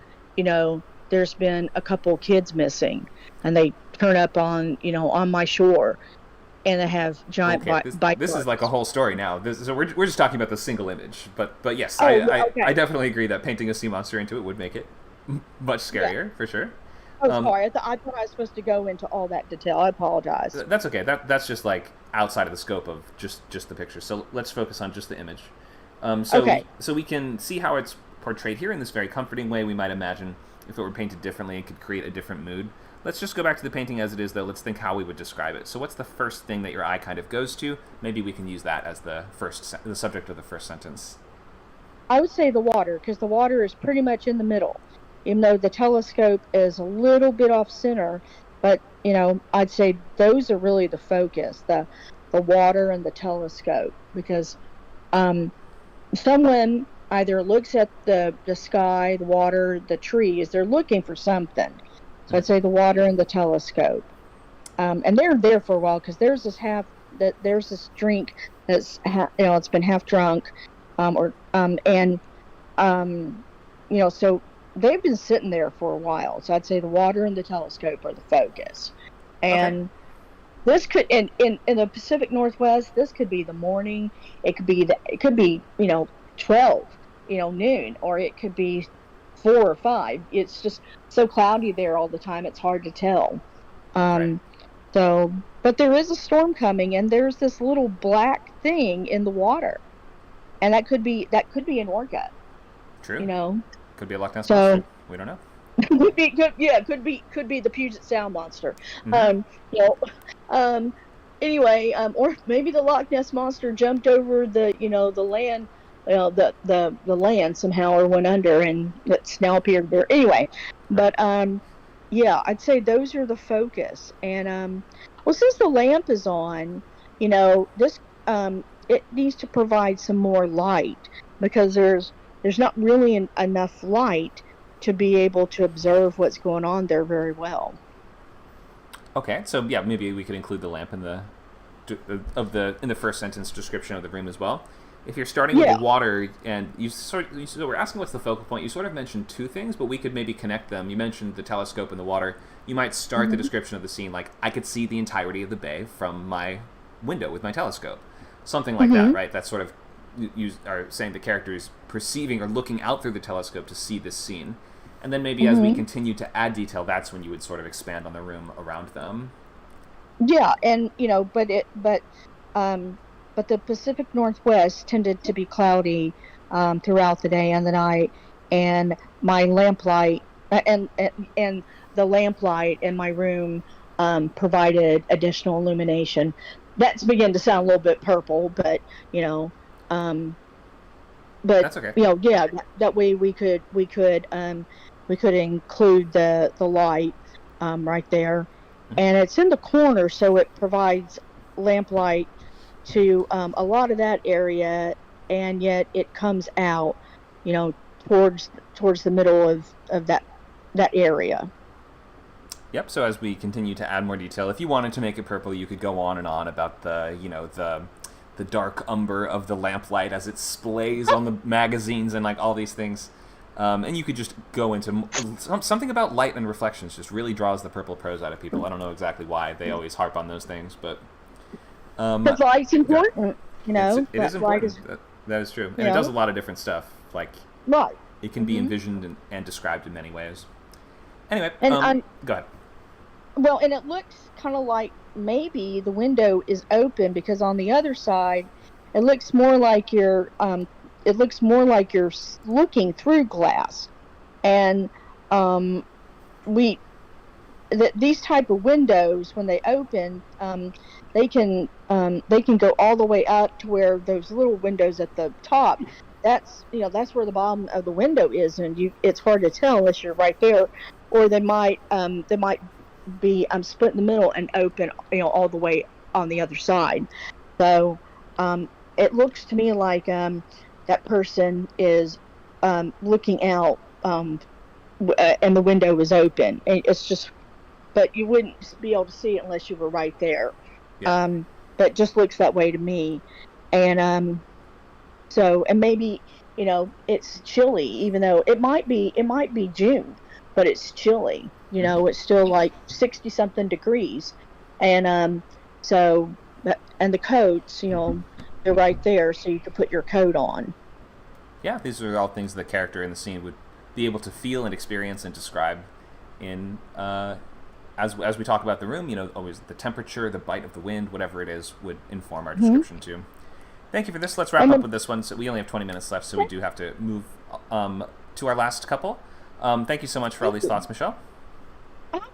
there's been a couple kids missing, and they turn up on my shore, and they have giant bike this is like a whole story now. So we're just talking about the single image, but yes, okay. I definitely agree that painting a sea monster into it would make it much scarier, for sure. Sorry, I thought I was supposed to go into all that detail. I apologize. That's okay. That's just like outside of the scope of just the picture. So let's focus on just the image. So Okay. so we can see how it's portrayed here in this very comforting way, we might imagine. if it were painted differently, it could create a different mood. Let's just go back to the painting as it is, though. Let's think how we would describe it. So what's the first thing that your eye kind of goes to? Maybe we can use that as the subject of the first sentence. I would say the water, because the water is pretty much in the middle, even though the telescope is a little bit off center. But, I'd say those are really the focus, the water and the telescope, because someone either looks at the sky, the water, the trees, they're looking for something. So I'd say the water and the telescope. And they're there for a while, because there's this drink that's, it's been half drunk, so they've been sitting there for a while. So I'd say the water and the telescope are the focus. And this could, in the Pacific Northwest, this could be the morning. It could be 12, noon, or it could be 4 or 5. It's just so cloudy there all the time. It's hard to tell. Right. So, but there is a storm coming, and there's this little black thing in the water, and that could be an orca. True. Could be a Loch Ness So- monster. We don't know. could be the Puget Sound monster. Mhm. Anyway, or maybe the Loch Ness monster jumped over the land, the land somehow, or went under, and it's now appeared there. Anyway, but I'd say those are the focus. And since the lamp is on, this it needs to provide some more light, because there's not really enough light to be able to observe what's going on there very well. Okay, so maybe we could include the lamp in the first sentence description of the room as well. If you're starting with the water, and so we're asking what's the focal point, you sort of mentioned 2 things, but we could maybe connect them. You mentioned the telescope and the water. You might start the description of the scene like, I could see the entirety of the bay from my window with my telescope. Something like that, right? That's sort of, you are saying the character is perceiving or looking out through the telescope to see this scene. And then maybe as we continue to add detail, that's when you would sort of expand on the room around them. Yeah, and but the Pacific Northwest tended to be cloudy throughout the day and the night, and my lamplight and the lamplight in my room provided additional illumination. That's beginning to sound a little bit purple, but but That's okay. That way we could include the light right there, and it's in the corner, so it provides lamplight to a lot of that area, and yet it comes out, towards the middle of that area. Yep. So as we continue to add more detail, if you wanted to make it purple, you could go on and on about the dark umber of the lamplight as it splays on the magazines and like all these things. And you could just go into something about light and reflections. Just really draws the purple prose out of people. I don't know exactly why they always harp on those things, but because light's important, It is light important. That is true, and it does a lot of different stuff. Like right. it can be envisioned and described in many ways. Anyway, And go ahead. Well, and it looks kind of like maybe the window is open, because on the other side, it looks more like you're looking through glass, and these type of windows, when they open, they can go all the way up to where those little windows at the top. That's where the bottom of the window is, and it's hard to tell unless you're right there, or they might be split in the middle and open all the way on the other side. So it looks to me like that person is looking out, and the window is open. It's just, but you wouldn't be able to see it unless you were right there. Yeah. But it just looks that way to me. And and maybe it's chilly, even though it might be June, but it's chilly. It's still like 60 something degrees, and and the coats, they're right there, so you could put your coat on. Yeah, these are all things the character in the scene would be able to feel and experience and describe in as we talk about the room. Always the temperature, the bite of the wind, whatever it is, would inform our description too. Thank you for this. Let's wrap up with this one. So we only have 20 minutes left, so we do have to move to our last couple. Thank you so much for all these thoughts, Michelle. Uh-huh.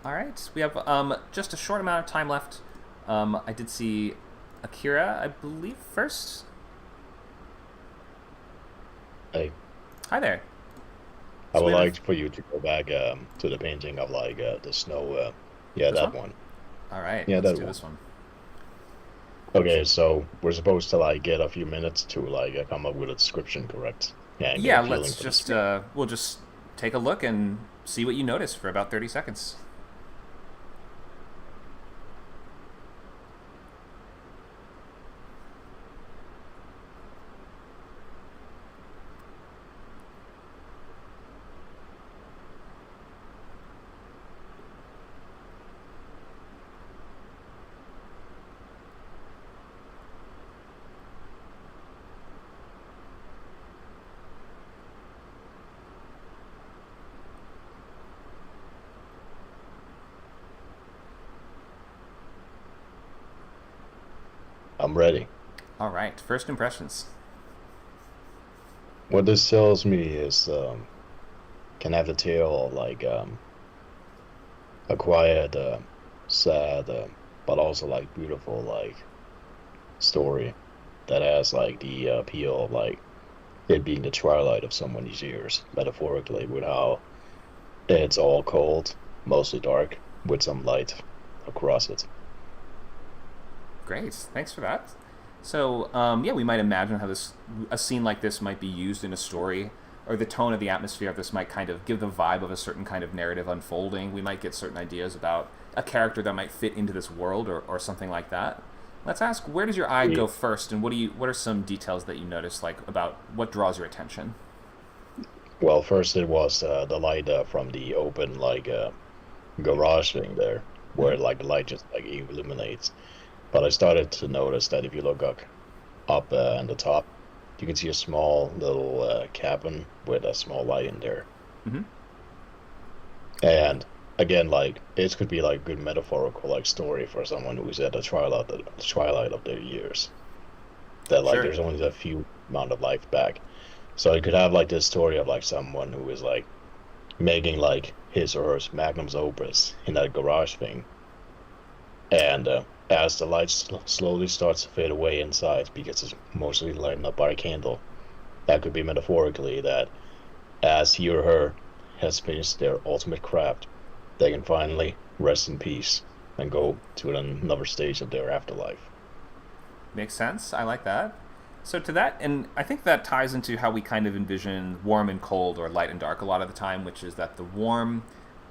All right, we have just a short amount of time left. I did see Akira, I believe, first. Hey, Hi there. I So would we have like for you to go back to the painting of like the snow. Yeah, This that one? one. All right, Yeah, let's that do one. this one. Okay, so we're supposed to like get a few minutes to like come up with a description, correct? Yeah, and get Yeah, a feeling let's for just this. we'll just take a look and see what you notice for about 30 seconds. I'm ready. All right, first impressions. What this tells me is can have the tale of like a quiet, sad, but also like beautiful like story that has like the appeal of like it being the twilight of someone's years, metaphorically, with how it's all cold, mostly dark, with some light across it. Great, thanks for that. So, yeah, we might imagine how a scene like this might be used in a story, or the tone of the atmosphere of this might kind of give the vibe of a certain kind of narrative unfolding. We might get certain ideas about a character that might fit into this world, or something like that. Let's ask, where does your eye go first, and what are some details that you notice, like about what draws your attention? Well, first it was the light from the open like garage thing there, Mm-hmm. where like the light just like illuminates. But I started to notice that if you look up on the top, you can see a small little cabin with a small light in there. Mm-hmm. And again, like this could be like good metaphorical like story for someone who's at the twilight of their years. That like Sure. there's only a few amount of life back. So you could have like this story of like someone who is like making like his or her magnum's opus in that garage thing. And as the light slowly starts to fade away inside because it's mostly lighted up by a candle, that could be metaphorically that as he or her has finished their ultimate craft, they can finally rest in peace and go to another stage of their afterlife. Makes sense. I like that. So to that, and I think that ties into how we kind of envision warm and cold or light and dark a lot of the time, which is that the warm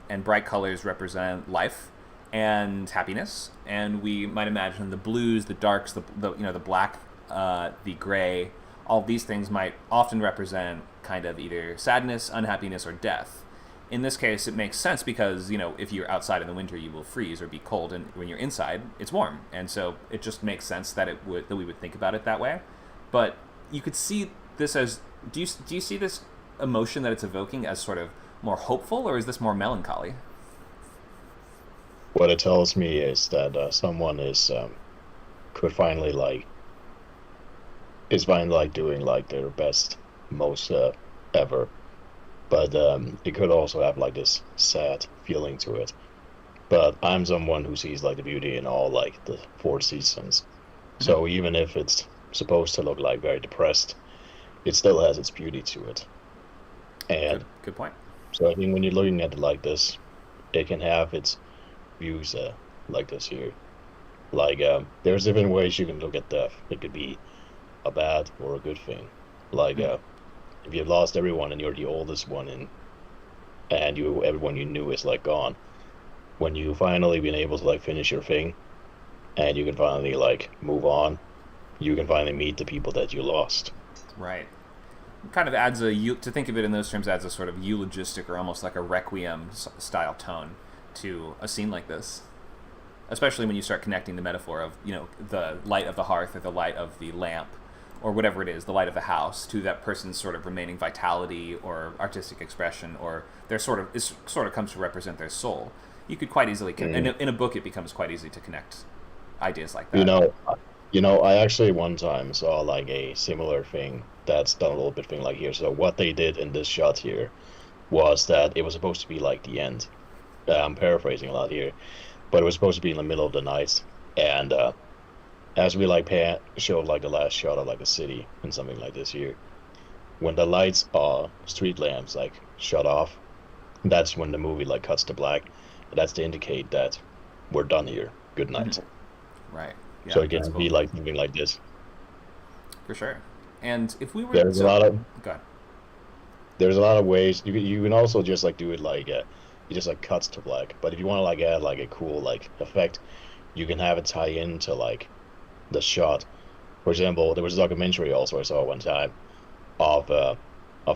and bright colors represent life and happiness, and we might imagine the blues, the darks, the black, the gray, all these things might often represent kind of either sadness, unhappiness, or death. In this case, it makes sense because if you're outside in the winter, you will freeze or be cold, and when you're inside, it's warm, and so it just makes sense that we would think about it that way. But you could see this as do you see this emotion that it's evoking as sort of more hopeful, or is this more melancholy? What it tells me is that someone could finally like is finally like doing like their best, most ever, but it could also have like this sad feeling to it. But I'm someone who sees like the beauty in all like the four seasons. Mm-hmm. So even if it's supposed to look like very depressed, it still has its beauty to it. Good, And good point. so I think when you're looking at it like this, it can have its views like this here. Like there's different ways you can look at death. It could be a bad or a good thing. Like Mm. if you've lost everyone and you're the oldest one and you everyone you knew is like gone, when you finally been able to like finish your thing and you can finally like move on, you can finally meet the people that you lost. Right. Kind of adds to think of it in those terms, adds a sort of eulogistic or almost like a requiem style tone to a scene like this. Especially when you start connecting the metaphor of the light of the hearth or the light of the lamp or whatever it is, the light of the house, to that person's sort of remaining vitality or artistic expression, or their sort of comes to represent their soul. You could quite easily in a book it becomes quite easy to connect ideas like You that. know, You know, I actually one time saw like a similar thing that's done a little bit thing like here. So what they did in this shot here was that it was supposed to be like the end. I'm paraphrasing a lot here, but it was supposed to be in the middle of the night. And as we like showed like the last shot of like a city and something like this here, when the lights are street lamps like shut off, that's when the movie like cuts to black. And that's to indicate that we're done here. Good night. Right. Yeah, So it that's can cool. be like moving like this. For sure. And if we were There's a lot of go ahead. there's a lot of ways you can also just like do it like it just like cuts to black. But if you want to like add like a cool like effect, you can have it tie into like the shot. For example, there was a documentary also I saw one time of a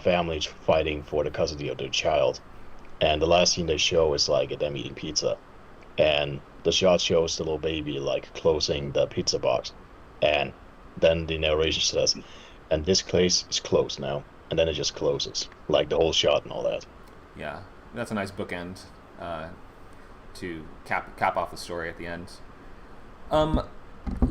family fighting for the custody of their child, and the last scene they show is like them eating pizza, and the shot shows the little baby like closing the pizza box, and then the narration says, and this place is closed now, and then it just closes like the whole shot and all that. Yeah, that's a nice bookend to cap off the story at the end.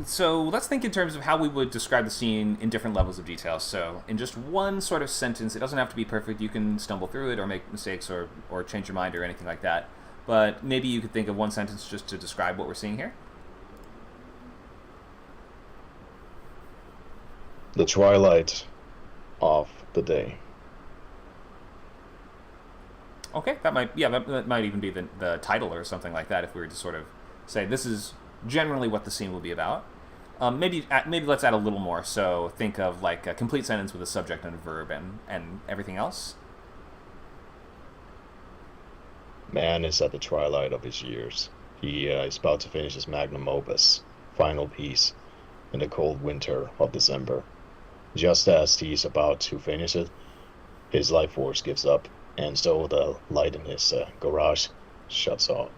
So let's think in terms of how we would describe the scene in different levels of detail. So in just one sort of sentence, it doesn't have to be perfect. You can stumble through it or make mistakes or change your mind or anything like that. But maybe you could think of one sentence just to describe what we're seeing here. The twilight of the day. Okay, that might even be the title or something like that if we were to sort of say this is generally what the scene will be about. Maybe let's add a little more. So think of like a complete sentence with a subject and a verb and everything else. Man is at the twilight of his years. He is about to finish his magnum opus, final piece, in the cold winter of December. Just as he's about to finish it, his life force gives up, and so the light in his garage shuts off,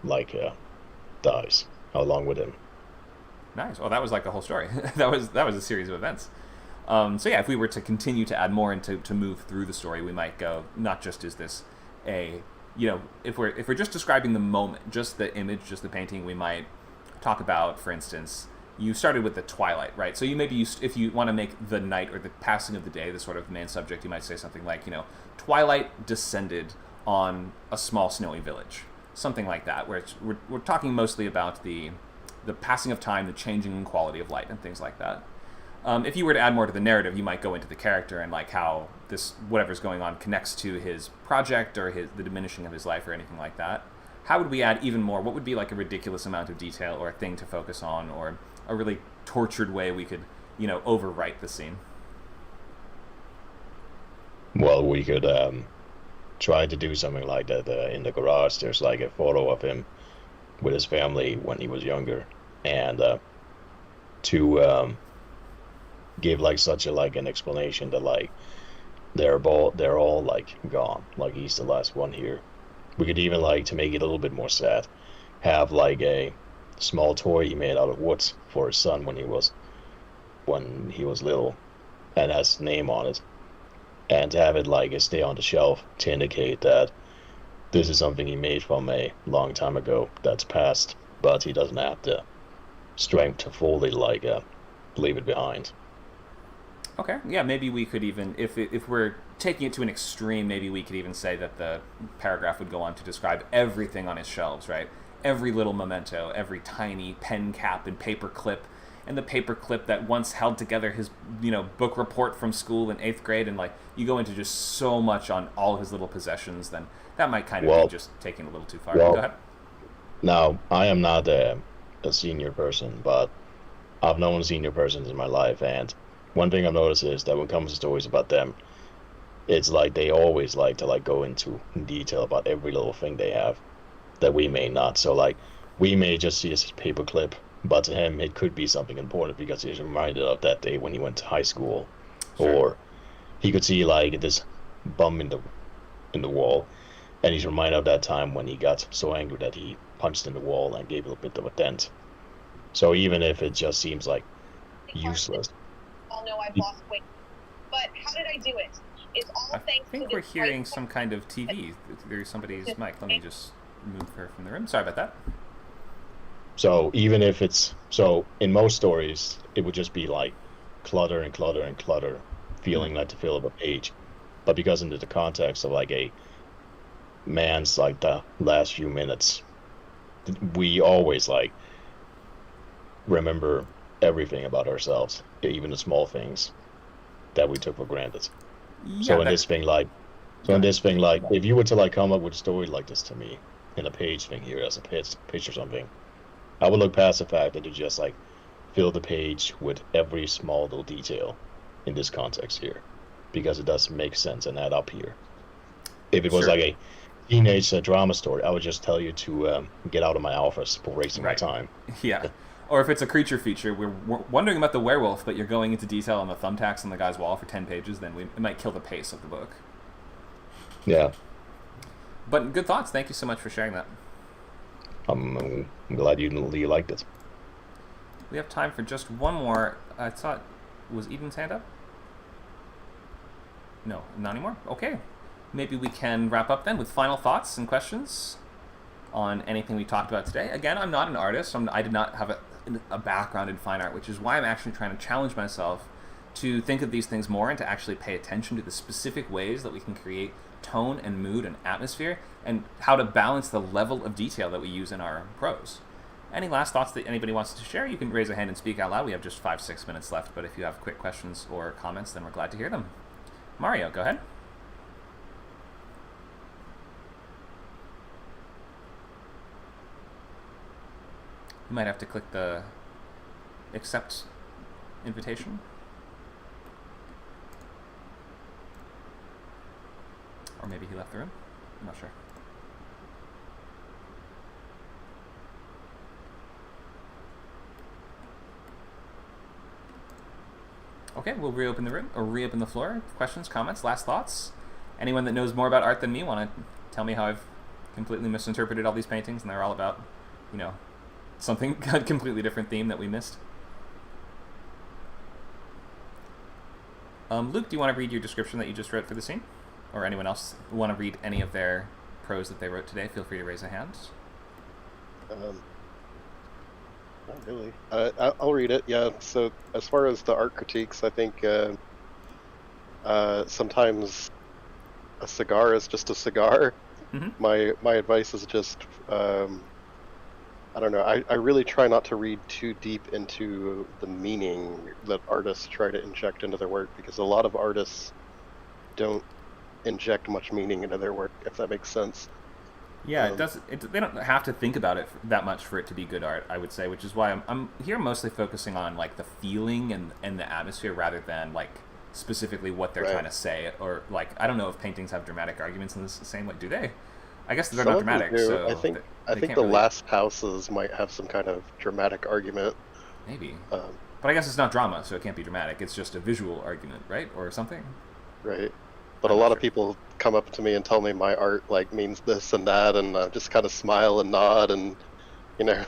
dies along with him. Nice. Well, that was like the whole story. that was a series of events. So yeah, if we were to continue to add more and to move through the story, we might go not just is this a if we're just describing the moment, just the image, just the painting, we might talk about, for instance, you started with the twilight, right? So if you want to make the night or the passing of the day the sort of main subject, you might say something like, twilight descended on a small snowy village, something like that, where we're talking mostly about the passing of time, the changing in quality of light, and things like that. If you were to add more to the narrative, you might go into the character and like how this whatever's going on connects to his project or the diminishing of his life or anything like that. How would we add even more? What would be like a ridiculous amount of detail or a thing to focus on, or a really tortured way we could, overwrite the scene? Well, we could try to do something like that. In the garage, there's like a photo of him with his family when he was younger, and to give like such a like an explanation that like they're all like gone, like he's the last one here. We could even like, to make it a little bit more sad, have like a small toy he made out of wood for his son when he was little, and has his name on it, and to have it like stay on the shelf to indicate that this is something he made from a long time ago that's passed, but he doesn't have the strength to fully like leave it behind. Okay, yeah, maybe we could even, if we're taking it to an extreme, maybe we could even say that the paragraph would go on to describe everything on his shelves, right? Every little memento, every tiny pen cap and paper clip, and the paper clip that once held together his, book report from school in 8th grade, and like, you go into just so much on all his little possessions, then that might kind of be just taking a little too far. Go ahead. Now, I am not a senior person, but I've known senior persons in my life, and one thing I've noticed is that when it comes to stories about them, it's like they always like to like go into detail about every little thing they have that we may not. So like, we may just see his paperclip, but to him it could be something important because he's reminded of that day when he went to high school. Sure. Or he could see like this bump in the wall, and he's reminded of that time when he got so angry that he punched in the wall and gave it a bit of a dent. So even if it just seems like useless. I'll know I've lost weight. But how did I do it? It's all thanks to I think we're hearing some kind of TV. There's somebody's mic. Let me just move her from the room. Sorry about that. So even if it's so in most stories, it would just be like clutter and clutter and clutter, feeling like to fill up a page. But because into the context of like a man's like the last few minutes, we always like remember everything about ourselves, even the small things that we took for granted. Yeah, So in this thing, like, Go ahead. if you were to like come up with a story like this to me in a page thing here as a pitch or something, I would look past the fact that you just like fill the page with every small little detail in this context here, because it does make sense and add up here. If it was Sure. like a teenage drama story, I would just tell you to get out of my office for wasting my Right. time. Yeah. Or if it's a creature feature, we're wondering about the werewolf, but you're going into detail on the thumbtacks on the guy's wall for 10 pages, then it might kill the pace of the book. Yeah, But good thoughts. Thank you so much for sharing that. I'm glad you liked it. We have time for just one more. I thought, was Eden's hand up? No, not anymore? Okay. Maybe we can wrap up then with final thoughts and questions on anything we talked about today. Again, I'm not an artist. I did not have a background in fine art, which is why I'm actually trying to challenge myself to think of these things more and to actually pay attention to the specific ways that we can create tone and mood and atmosphere, and how to balance the level of detail that we use in our prose. Any last thoughts that anybody wants to share, you can raise a hand and speak out loud. We have just 5-6 minutes left, but if you have quick questions or comments, then we're glad to hear them. Mario, go ahead. You might have to click the accept invitation. Or maybe he left the room. I'm not sure. Okay, we'll reopen the room, or reopen the floor. Questions, comments, last thoughts? Anyone that knows more about art than me want to tell me how I've completely misinterpreted all these paintings and they're all about, something, a completely different theme that we missed? Luke, do you want to read your description that you just wrote for the scene? Or anyone else want to read any of their prose that they wrote today? Feel free to raise a hand. Not really. I'll read it. Yeah. So as far as the art critiques, I think sometimes a cigar is just a cigar. Mm-hmm. My advice is just I don't know. I really try not to read too deep into the meaning that artists try to inject into their work, because a lot of artists don't inject much meaning into their work, if that makes sense. Yeah, it does. They don't have to think about it that much for it to be good art, I would say, which is why I'm here mostly focusing on like the feeling and the atmosphere rather than like specifically what they're Right. trying to say, or like I don't know if paintings have dramatic arguments in the same way. Do they? I guess they're Some not of them dramatic, do. so I think they can't the really- last houses might have some kind of dramatic argument. maybe. Um, But I guess it's not drama, so it can't be dramatic. It's just a visual argument, right, or something. right. But I'm a not lot of sure. people come up to me and tell me my art like means this and that, and I just kind of smile and nod, and you know.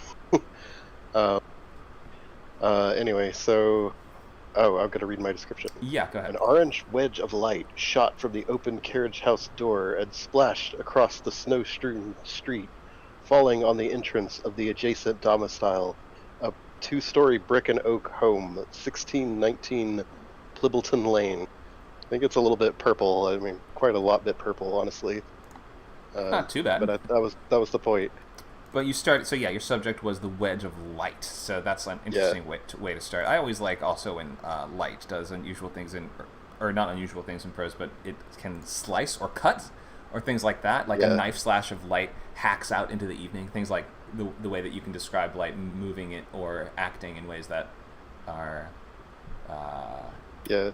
Anyway, so I'm gonna read my description. Yeah, go ahead. An orange wedge of light shot from the open carriage house door and splashed across the snow-strewn street, falling on the entrance of the adjacent domicile, a 2-story brick and oak home, 1619 Plibbleton Lane. I think it's a little bit purple. I mean, quite a lot bit purple, honestly. Not too bad. But that was the point. But you start, so yeah, your subject was the wedge of light. So that's an interesting way to start. I always like also when light does unusual things or not unusual things in prose, but it can slice or cut or things like that. Like a knife slash of light hacks out into the evening. Things like the way that you can describe light moving it or acting in ways that are, Yeah.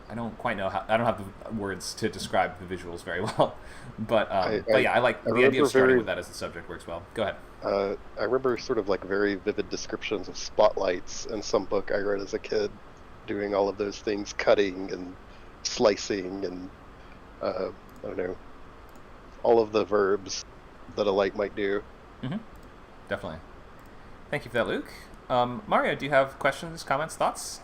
I don't quite know how. I don't have the words to describe the visuals very well, but I yeah, I like the idea remember of starting very- with that as the subject works well. Go ahead. I remember sort of like very vivid descriptions of spotlights in some book I read as a kid, doing all of those things, cutting and slicing and I don't know, all of the verbs that a light might do. Mm-hmm. Definitely. Thank you for that, Luke. Mario, do you have questions, comments, thoughts?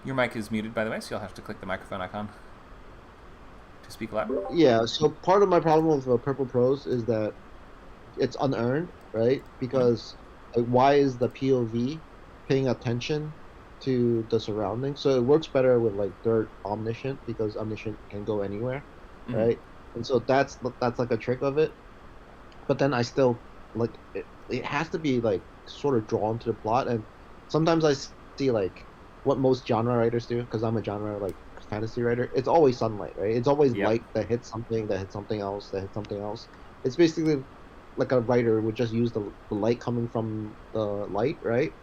Your mic is muted, by the way, so you'll have to click the microphone icon. to speak loud. Yeah, so part of my problem with purple prose is that it's unearned, right? Because like, why is the POV paying attention to the surroundings? So it works better with like third omniscient because omniscient can go anywhere, right? And so that's like a trick of it. But then I still like it has to be like sort of drawn to the plot, and sometimes I see like what most genre writers do because I'm a genre like fantasy writer. It's always sunlight, right? It's always Yep. light that hits something, that hits something else, that hits something else. It's basically like a writer would just use the light coming from the light, right?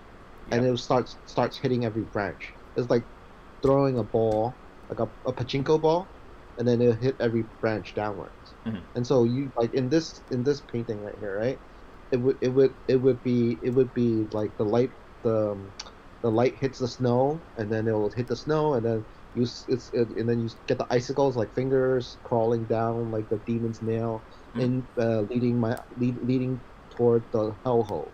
And Yep. it starts hitting every branch. It's like throwing a ball, like a pachinko ball, and then it'll hit every branch downwards. And so you like in this painting right here, right? It would be like the the light hits the snow, and then it will hit the snow, and then and then you get the icicles like fingers crawling down like the demon's nail, and leading toward the hellhole.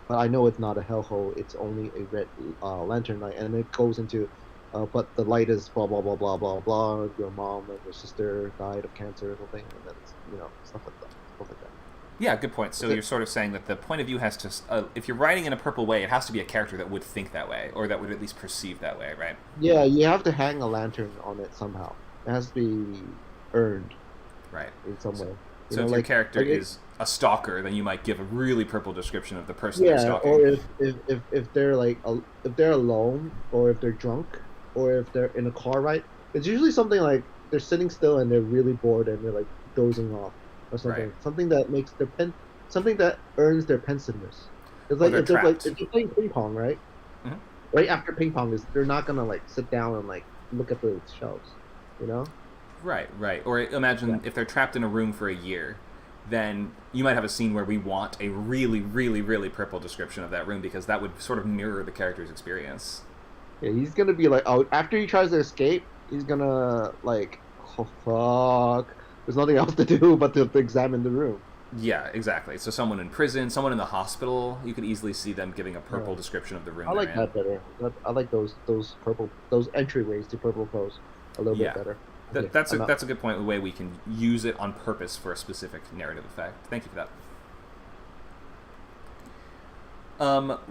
But I know it's not a hellhole; it's only a red lantern light, and it goes into. But the light is blah blah blah blah blah blah. Your mom and your sister died of cancer or something, and then it's, stuff like that. Yeah, good point. So you're sort of saying that the point of view has to, if you're writing in a purple way, it has to be a character that would think that way, or that would at least perceive that way, right? Yeah, you have to hang a lantern on it somehow. It has to be earned, right, in some way. So if your character is a stalker, then you might give a really purple description of the person they're stalking. Or if they're like if they're alone, or if they're drunk, or if they're in a car ride, it's usually something like they're sitting still and they're really bored and they're like dozing off or something. Right. Something that makes something that earns their pensiveness. It's like if they're playing ping pong, right? Right after ping pong is they're not gonna like sit down and like look at the shelves, Right. Or imagine if they're trapped in a room for a year, then you might have a scene where we want a really, really, really purple description of that room because that would sort of mirror the character's experience. Yeah, he's gonna be like, oh, after he tries to escape, he's gonna like, oh fuck, there's nothing else to do but to examine the room. Yeah, exactly. So someone in prison, someone in the hospital, you could easily see them giving a purple description of the room. I like that better. I like those entryways to purple prose a little bit better. That's a good point. The way we can use it on purpose for a specific narrative effect. Thank you for that.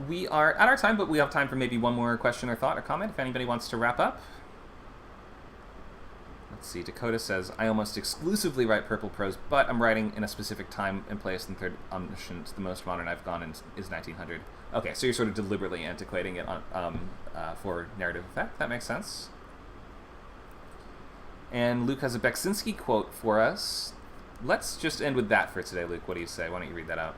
We are at our time, but we have time for maybe one more question or thought or comment if anybody wants to wrap up. Let's see. Dakota says, I almost exclusively write purple prose, but I'm writing in a specific time and place, and third omniscient, the most modern I've gone in is 1900. Okay, so you're sort of deliberately antiquating it for narrative effect. That makes sense. And Luke has a Beksinski quote for us. Let's just end with that for today, Luke. What do you say? Why don't you read that out?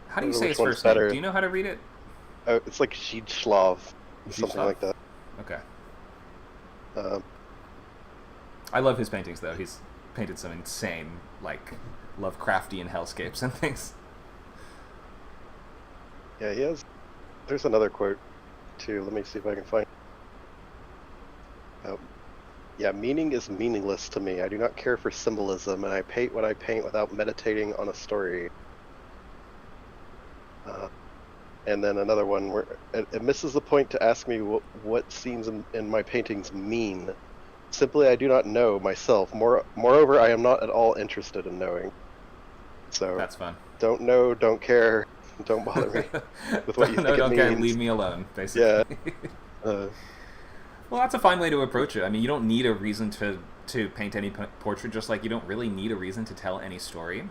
How do you say his first name? Do you know how to read it? It's like Zhidslav, something like that. Okay. I love his paintings, though. He's painted some insane, like, Lovecraftian hellscapes and things. Yeah, he has. There's another quote, too. Let me see if I can find. Yeah, meaning is meaningless to me. I do not care for symbolism, and I paint what I paint without meditating on a story. And then another one where it misses the point to ask me what scenes in my paintings mean. Simply, I do not know myself. Moreover, I am not at all interested in knowing. So that's fun. Don't know, don't care, don't bother me with what you think it means. Don't care, leave me alone, basically. Yeah. Well, that's a fine way to approach it. I mean, you don't need a reason to paint any portrait, just like you don't really need a reason to tell any story.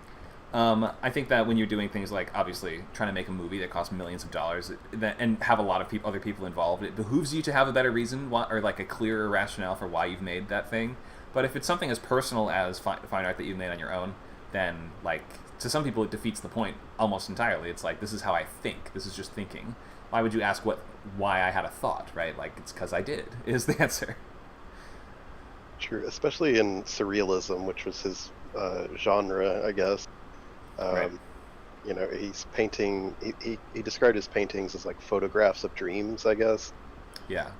I think that when you're doing things like, obviously, trying to make a movie that costs millions of dollars and have a lot of other people involved, it behooves you to have a better reason or like a clearer rationale for why you've made that thing. But if it's something as personal as fine art that you've made on your own, then, like, to some people it defeats the point almost entirely. It's like, this is how I think. This is just thinking. Why would you ask why I had a thought, right? Like, it's because I did, is the answer. True, especially in surrealism, which was his genre, I guess. Right. You know, he's painting. He described his paintings as like photographs of dreams, I guess. Yeah.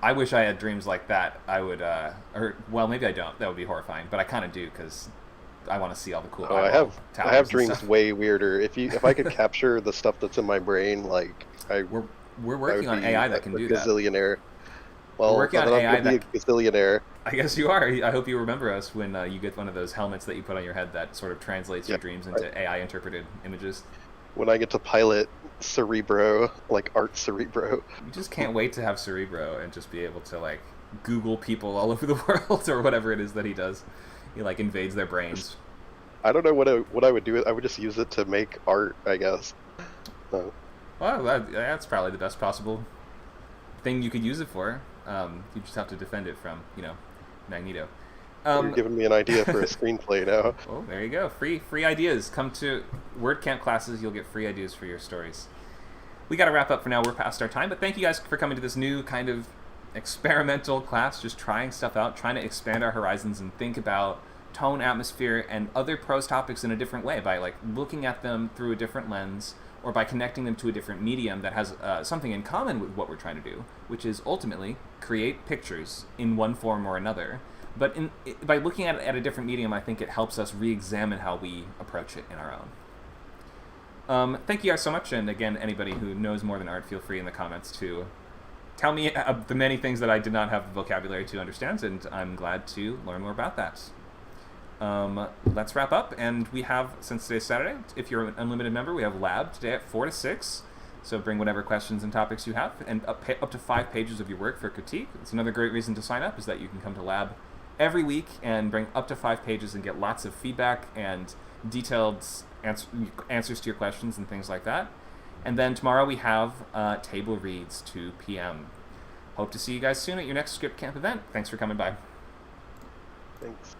I wish I had dreams like that. I would, or well, maybe I don't. That would be horrifying. But I kind of do because I want to see all the cool. I have dreams way weirder. If I could capture the stuff that's in my brain, like we're working on AI that can do that. Gazillionaire. Well, working on then AI I'm gonna be a gazillionaire. I guess you are. I hope you remember us when you get one of those helmets that you put on your head that sort of translates your dreams into AI interpreted images. When I get to pilot Cerebro, like Art Cerebro. You just can't wait to have Cerebro and just be able to like Google people all over the world or whatever it is that he does. He like invades their brains. I don't know what I would do. I would just use it to make art, I guess. No. Well, that's probably the best possible thing you could use it for. You just have to defend it from, Magneto. You're giving me an idea for a screenplay now. Well, there you go. Free ideas. Come to WordCamp classes. You'll get free ideas for your stories. We got to wrap up for now. We're past our time. But thank you guys for coming to this new kind of experimental class, just trying stuff out, trying to expand our horizons and think about tone, atmosphere, and other prose topics in a different way by like looking at them through a different lens or by connecting them to a different medium that has something in common with what we're trying to do, which is ultimately create pictures in one form or another. But by looking at it at a different medium, I think it helps us re-examine how we approach it in our own. Thank you guys so much, and again, anybody who knows more than art, feel free in the comments to tell me the many things that I did not have the vocabulary to understand, and I'm glad to learn more about that. Let's wrap up, and we have, since today's Saturday, if you're an unlimited member, we have lab today at 4 to 6, so bring whatever questions and topics you have, and up to 5 pages of your work for critique. It's another great reason to sign up, is that you can come to lab every week and bring up to 5 pages and get lots of feedback and detailed answers to your questions and things like that. And then tomorrow we have table reads, 2 p.m. Hope to see you guys soon at your next Script Camp event. Thanks for coming by. Thanks.